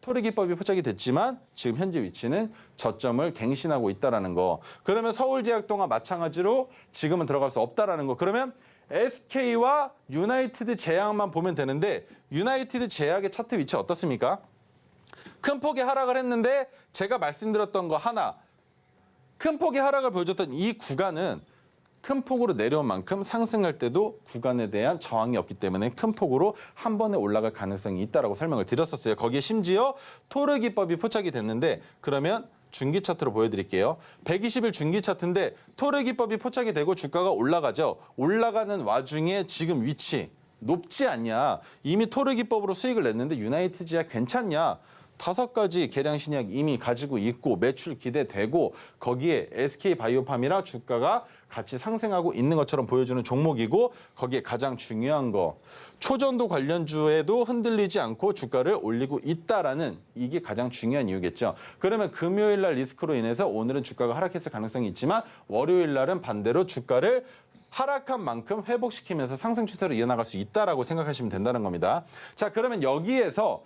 [SPEAKER 3] 토르기법이 포착이 됐지만 지금 현재 위치는 저점을 갱신하고 있다는 거. 그러면 서울제약 동안 마찬가지로 지금은 들어갈 수 없다는 거. 그러면 SK와 유나이티드 제약만 보면 되는데 유나이티드 제약의 차트 위치 어떻습니까? 큰 폭의 하락을 했는데 제가 말씀드렸던 거 하나. 큰 폭의 하락을 보여줬던 이 구간은 큰 폭으로 내려온 만큼 상승할 때도 구간에 대한 저항이 없기 때문에 큰 폭으로 한 번에 올라갈 가능성이 있다라고 설명을 드렸었어요. 거기에 심지어 토르기법이 포착이 됐는데 그러면 중기 차트로 보여드릴게요. 120일 중기 차트인데 토르기법이 포착이 되고 주가가 올라가죠. 올라가는 와중에 지금 위치 높지 않냐. 이미 토르기법으로 수익을 냈는데 유나이티드제약 괜찮냐. 5가지 계량 신약 이미 가지고 있고 매출 기대되고 거기에 SK바이오팜이랑 주가가 같이 상승하고 있는 것처럼 보여주는 종목이고 거기에 가장 중요한 거 초전도 관련주에도 흔들리지 않고 주가를 올리고 있다라는 이게 가장 중요한 이유겠죠. 그러면 금요일 날 리스크로 인해서 오늘은 주가가 하락했을 가능성이 있지만 월요일 날은 반대로 주가를 하락한 만큼 회복시키면서 상승 추세로 이어나갈 수 있다라고 생각하시면 된다는 겁니다. 자, 그러면 여기에서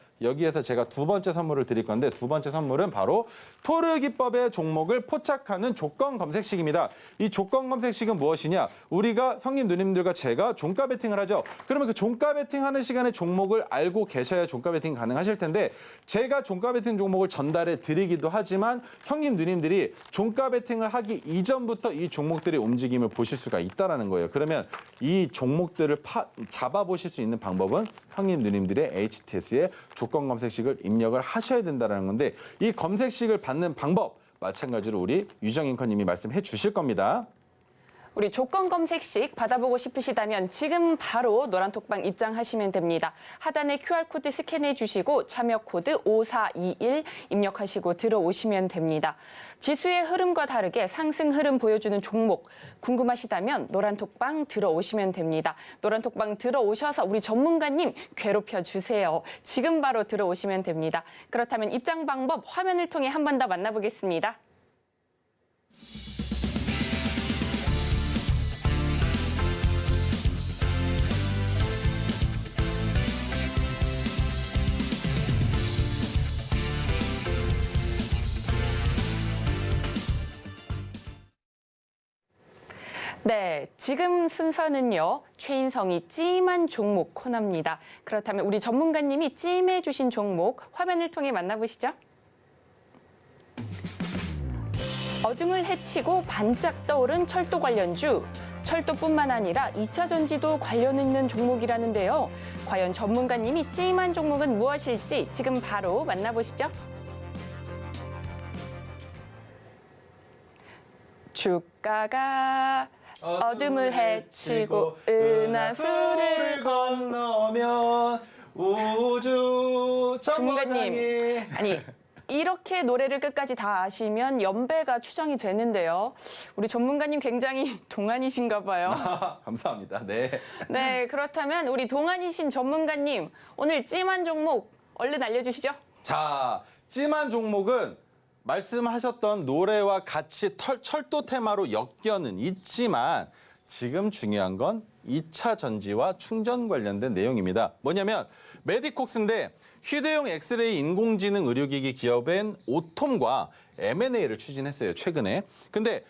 [SPEAKER 3] 제가 두 번째 선물을 드릴 건데 두 번째 선물은 바로 토르기법의 종목을 포착하는 조건 검색식입니다. 이 조건 검색식은 무엇이냐? 우리가 형님 누님들과 제가 종가 베팅을 하죠. 그러면 그 종가 베팅하는 시간에 종목을 알고 계셔야 종가 베팅 가능하실 텐데 제가 종가 베팅 종목을 전달해 드리기도 하지만 형님 누님들이 종가 베팅을 하기 이전부터 이 종목들의 움직임을 보실 수가 있다라는 거예요. 그러면 이 종목들을 잡아보실 수 있는 방법은 형님 누님들의 HTS에 조건 검색식을 입력을 하셔야 된다는 건데 이 검색식을 받는 방법 마찬가지로 우리 유정 앵커님이 말씀해 주실 겁니다.
[SPEAKER 2] 우리 조건 검색식 받아보고 싶으시다면 지금 바로 노란톡방 입장하시면 됩니다. 하단에 QR코드 스캔해 주시고 참여 코드 5421 입력하시고 들어오시면 됩니다. 지수의 흐름과 다르게 상승 흐름 보여주는 종목 궁금하시다면 노란톡방 들어오시면 됩니다. 노란톡방 들어오셔서 우리 전문가님 괴롭혀 주세요. 지금 바로 들어오시면 됩니다. 그렇다면 입장 방법 화면을 통해 한 번 더 만나보겠습니다. 네, 지금 순서는요. 최인성이 찜한 종목 코너입니다. 그렇다면 우리 전문가님이 찜해 주신 종목 화면을 통해 만나보시죠. 어둠을 헤치고 반짝 떠오른 철도 관련주. 철도뿐만 아니라 2차 전지도 관련 있는 종목이라는데요. 과연 전문가님이 찜한 종목은 무엇일지 지금 바로 만나보시죠. 주가가 어둠을 헤치고 은하수를
[SPEAKER 3] 건너면 우주
[SPEAKER 2] 전문가님, 아니 이렇게 노래를 끝까지 다 아시면 연배가 추정이 되는데요. 우리 전문가님 굉장히 동안이신가 봐요.
[SPEAKER 3] 감사합니다. 네.
[SPEAKER 2] 네, 그렇다면 우리 동안이신 전문가님 오늘 찜한 종목 얼른 알려주시죠.
[SPEAKER 3] 자, 찜한 종목은 말씀하셨던 노래와 같이 철도 테마로 엮여는 있지만 지금 중요한 건 2차 전지와 충전 관련된 내용입니다. 뭐냐면 메디콕스인데 휴대용 엑스레이 인공지능 의료기기 기업인 오톰과 M&A를 추진했어요, 최근에. 근데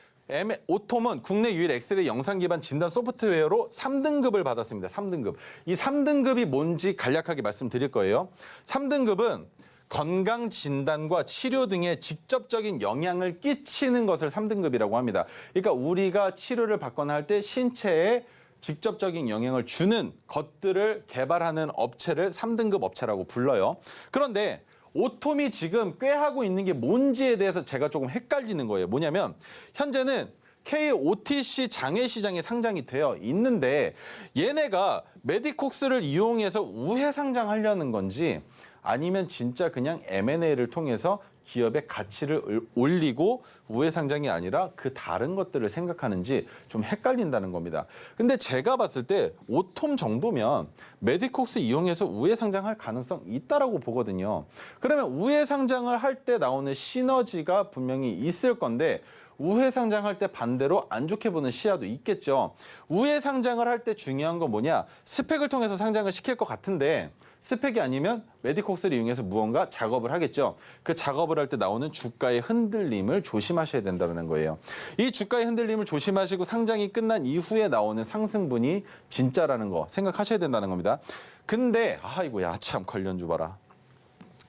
[SPEAKER 3] 오톰은 국내 유일 엑스레이 영상 기반 진단 소프트웨어로 3등급을 받았습니다. 3등급. 이 3등급이 뭔지 간략하게 말씀드릴 거예요. 3등급은 건강 진단과 치료 등에 직접적인 영향을 끼치는 것을 3등급이라고 합니다. 그러니까 우리가 치료를 받거나 할 때 신체에 직접적인 영향을 주는 것들을 개발하는 업체를 3등급 업체라고 불러요. 그런데 오톰이 지금 꾀하고 있는 게 뭔지에 대해서 제가 조금 헷갈리는 거예요. 뭐냐면 현재는 KOTC 장외 시장에 상장이 되어 있는데 얘네가 메디콕스를 이용해서 우회 상장하려는 건지 아니면 진짜 그냥 M&A를 통해서 기업의 가치를 올리고 우회 상장이 아니라 그 다른 것들을 생각하는지 좀 헷갈린다는 겁니다. 근데 제가 봤을 때 오톰 정도면 메디콕스 이용해서 우회 상장할 가능성 있다라고 보거든요. 그러면 우회 상장을 할 때 나오는 시너지가 분명히 있을 건데 우회 상장할 때 반대로 안 좋게 보는 시야도 있겠죠. 우회 상장을 할 때 중요한 건 뭐냐? 스펙을 통해서 상장을 시킬 것 같은데 스펙이 아니면 메디콕스를 이용해서 무언가 작업을 하겠죠. 그 작업을 할 때 나오는 주가의 흔들림을 조심하셔야 된다는 거예요. 이 주가의 흔들림을 조심하시고 상장이 끝난 이후에 나오는 상승분이 진짜라는 거 생각하셔야 된다는 겁니다. 근데 아이고야 참 관련주 봐라.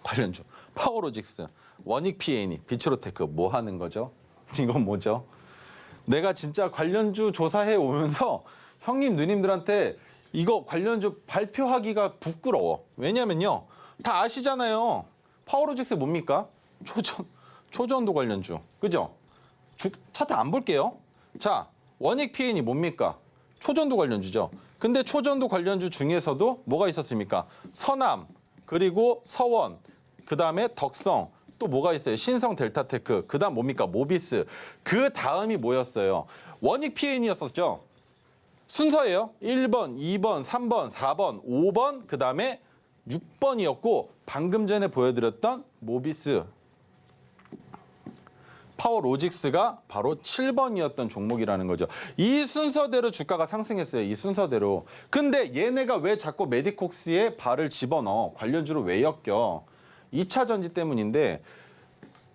[SPEAKER 3] 관련주. 파워로직스, 원익 P&E, 비츠로테크 뭐 하는 거죠? 이건 뭐죠? 내가 진짜 관련주 조사해 오면서 형님 누님들한테 이거 관련주 발표하기가 부끄러워. 왜냐면요. 다 아시잖아요. 파워로직스 뭡니까? 초전도 관련주. 그죠? 차트 안 볼게요. 자, 원익 P&E 뭡니까? 초전도 관련주죠. 근데 초전도 관련주 중에서도 뭐가 있었습니까? 서남, 그리고 서원, 그다음에 덕성, 또 뭐가 있어요? 신성 델타테크, 그다음 뭡니까? 모비스. 그 다음이 뭐였어요? 원익 P&E였었죠. 순서예요. 1번, 2번, 3번, 4번, 5번, 그다음에 6번이었고 방금 전에 보여드렸던 모비스, 파워로직스가 바로 7번이었던 종목이라는 거죠. 이 순서대로 주가가 상승했어요. 이 순서대로. 근데 얘네가 왜 자꾸 메디콕스에 발을 집어넣어? 관련주로 왜 엮여? 2차 전지 때문인데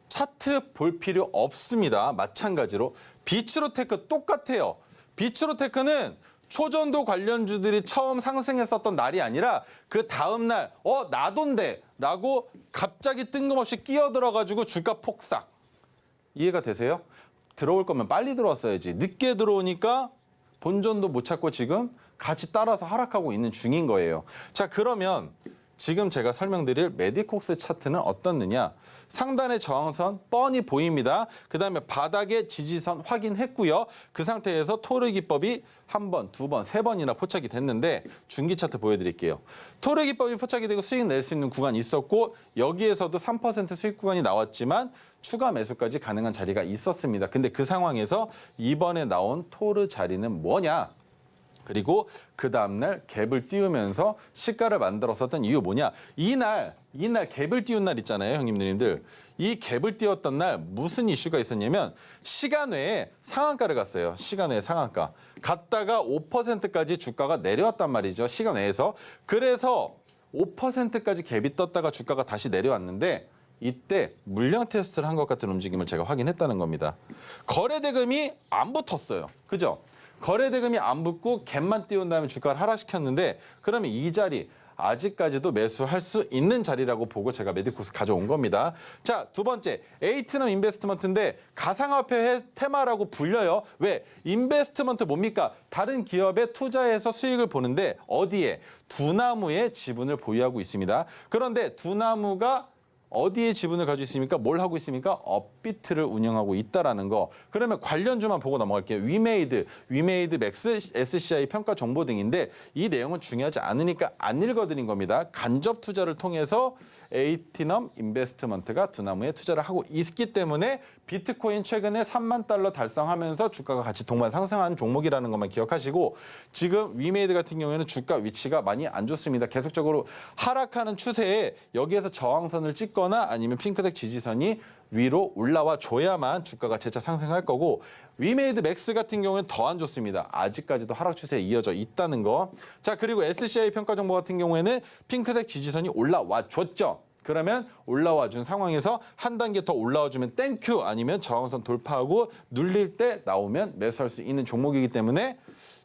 [SPEAKER 3] 차트 볼 필요 없습니다. 마찬가지로 비츠로테크 똑같아요. 비츠로테크는 초전도 관련주들이 처음 상승했었던 날이 아니라 그 다음 날 나돈데 라고 갑자기 뜬금없이 끼어들어가지고 주가 폭삭. 이해가 되세요? 들어올 거면 빨리 들어왔어야지. 늦게 들어오니까 본전도 못 찾고 지금 같이 따라서 하락하고 있는 중인 거예요. 자, 그러면 지금 제가 설명드릴 메디콕스 차트는 어떻느냐? 상단의 저항선 뻔히 보입니다. 그다음에 바닥의 지지선 확인했고요. 그 상태에서 토르 기법이 한 번, 두 번, 세 번이나 포착이 됐는데 중기 차트 보여드릴게요. 토르 기법이 포착이 되고 수익 낼 수 있는 구간이 있었고 여기에서도 3% 수익 구간이 나왔지만 추가 매수까지 가능한 자리가 있었습니다. 근데 그 상황에서 이번에 나온 토르 자리는 뭐냐? 그리고 그 다음날 갭을 띄우면서 시가를 만들었었던 이유 뭐냐? 이날 갭을 띄운 날 있잖아요, 형님 누님들. 이 갭을 띄웠던 날 무슨 이슈가 있었냐면 시간 외에 상한가를 갔어요. 시간 외에 상한가. 갔다가 5%까지 주가가 내려왔단 말이죠. 시간 외에서. 그래서 5%까지 갭이 떴다가 주가가 다시 내려왔는데 이때 물량 테스트를 한 것 같은 움직임을 제가 확인했다는 겁니다. 거래대금이 안 붙었어요. 그죠? 거래대금이 안 붙고 갭만 띄운 다음에 주가를 하락시켰는데 그러면 이 자리 아직까지도 매수할 수 있는 자리라고 보고 제가 메디콕스 가져온 겁니다. 자, 두 번째 에이트넘 인베스트먼트인데 가상화폐 테마라고 불려요. 왜? 인베스트먼트 뭡니까? 다른 기업에 투자해서 수익을 보는데 어디에? 두나무의 지분을 보유하고 있습니다. 그런데 두나무가 어디에 지분을 가지고 있습니까? 뭘 하고 있습니까? 업비트를 운영하고 있다라는 거. 그러면 관련주만 보고 넘어갈게요. 위메이드 맥스, SCI 평가 정보 등인데 이 내용은 중요하지 않으니까 안 읽어드린 겁니다. 간접 투자를 통해서 에이티넘 인베스트먼트가 두나무에 투자를 하고 있기 때문에 비트코인 최근에 3만 달러 달성하면서 주가가 같이 동반 상승한 종목이라는 것만 기억하시고 지금 위메이드 같은 경우에는 주가 위치가 많이 안 좋습니다. 계속적으로 하락하는 추세에 여기에서 저항선을 찍거나 아니면 핑크색 지지선이 위로 올라와 줘야만 주가가 재차 상승할 거고 위메이드 맥스 같은 경우는 더 안 좋습니다. 아직까지도 하락 추세에 이어져 있다는 거. 자, 그리고 SCI 평가 정보 같은 경우에는 핑크색 지지선이 올라와 줬죠. 그러면 올라와 준 상황에서 한 단계 더 올라와 주면 땡큐 아니면 저항선 돌파하고 눌릴 때 나오면 매수할 수 있는 종목이기 때문에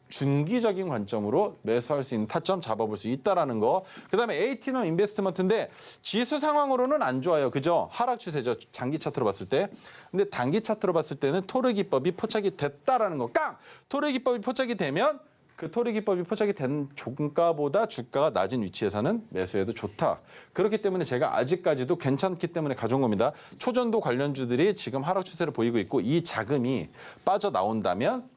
[SPEAKER 3] 중기적인 관점으로 매수할 수 있는 타점 잡아볼 수 있다라는 거. 그다음에 에이티넘 인베스트먼트인데 지수 상황으로는 안 좋아요. 그죠? 하락 추세죠. 장기 차트로 봤을 때. 근데 단기 차트로 봤을 때는 토르 기법이 포착이 됐다라는 거. 깡! 토르 기법이 포착이 되면 그 토리 기법이 포착이 된 종가보다 주가가 낮은 위치에서는 매수해도 좋다. 그렇기 때문에 제가 아직까지도 괜찮기 때문에 가져온 겁니다. 초전도 관련주들이 지금 하락 추세를 보이고 있고 이 자금이 빠져나온다면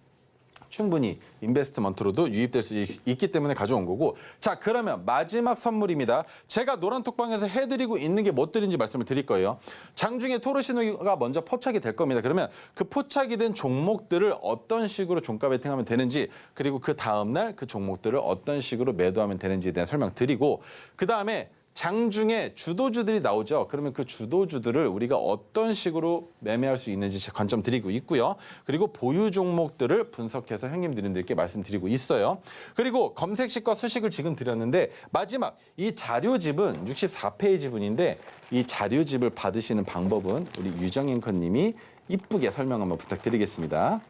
[SPEAKER 3] 충분히 인베스트먼트로도 유입될 수 있기 때문에 가져온 거고. 자, 그러면 마지막 선물입니다. 제가 노란톡방에서 해드리고 있는 게 뭐들인지 말씀을 드릴 거예요. 장중에 토르 신호가 먼저 포착이 될 겁니다. 그러면 그 포착이 된 종목들을 어떤 식으로 종가 베팅하면 되는지, 그리고 그 다음날 그 종목들을 어떤 식으로 매도하면 되는지에 대한 설명 드리고, 그다음에 장중에 주도주들이 나오죠. 그러면 그 주도주들을 우리가 어떤 식으로 매매할 수 있는지 관점 드리고 있고요. 그리고 보유 종목들을 분석해서 형님들께 말씀드리고 있어요. 그리고 검색식과 수식을 지금 드렸는데 마지막 이 자료집은 64페이지 분인데 이 자료집을 받으시는 방법은 우리 유정 앵커님이 이쁘게 설명 한번 부탁드리겠습니다.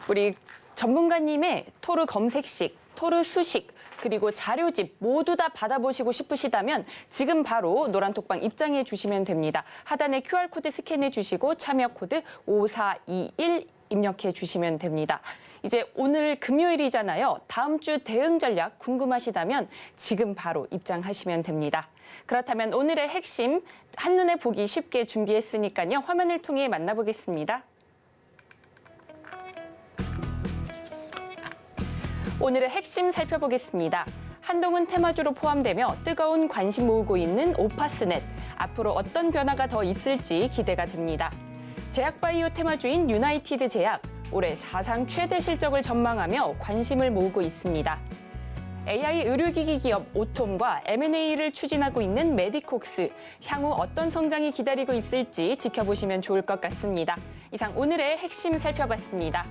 [SPEAKER 2] 우리 전문가님의 토르 검색식, 토르 수식, 그리고 자료집 모두 다 받아보시고 싶으시다면 지금 바로 노란톡방 입장해 주시면 됩니다. 하단에 QR코드 스캔해 주시고 참여 코드 5421 입력해 주시면 됩니다. 이제 오늘 금요일이잖아요. 다음 주 대응 전략 궁금하시다면 지금 바로 입장하시면 됩니다. 그렇다면 오늘의 핵심 한눈에 보기 쉽게 준비했으니까요. 화면을 통해 만나보겠습니다. 오늘의 핵심 살펴보겠습니다. 한동훈 테마주로 포함되며 뜨거운 관심 모으고 있는 오파스넷. 앞으로 어떤 변화가 더 있을지 기대가 됩니다. 제약바이오 테마주인 유나이티드 제약. 올해 사상 최대 실적을 전망하며 관심을 모으고 있습니다. AI 의료기기 기업 오톰과 M&A를 추진하고 있는 메디콕스. 향후 어떤 성장이 기다리고 있을지 지켜보시면 좋을 것 같습니다. 이상 오늘의 핵심 살펴봤습니다.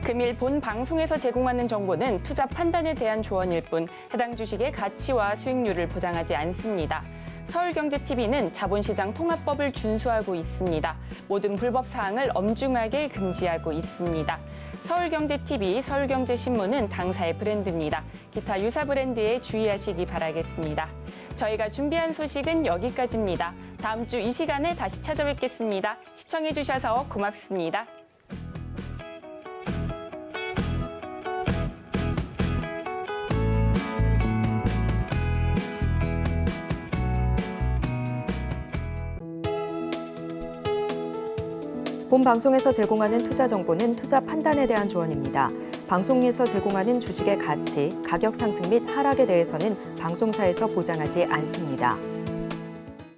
[SPEAKER 2] 금일 본 방송에서 제공하는 정보는 투자 판단에 대한 조언일 뿐 해당 주식의 가치와 수익률을 보장하지 않습니다. 서울경제TV는 자본시장 통합법을 준수하고 있습니다. 모든 불법 사항을 엄중하게 금지하고 있습니다. 서울경제TV, 서울경제신문은 당사의 브랜드입니다. 기타 유사 브랜드에 주의하시기 바라겠습니다. 저희가 준비한 소식은 여기까지입니다. 다음 주 이 시간에 다시 찾아뵙겠습니다. 시청해주셔서 고맙습니다.
[SPEAKER 1] 본 방송에서 제공하는 투자 정보는 투자 판단에 대한 조언입니다. 방송에서 제공하는 주식의 가치, 가격 상승 및 하락에 대해서는 방송사에서 보장하지 않습니다.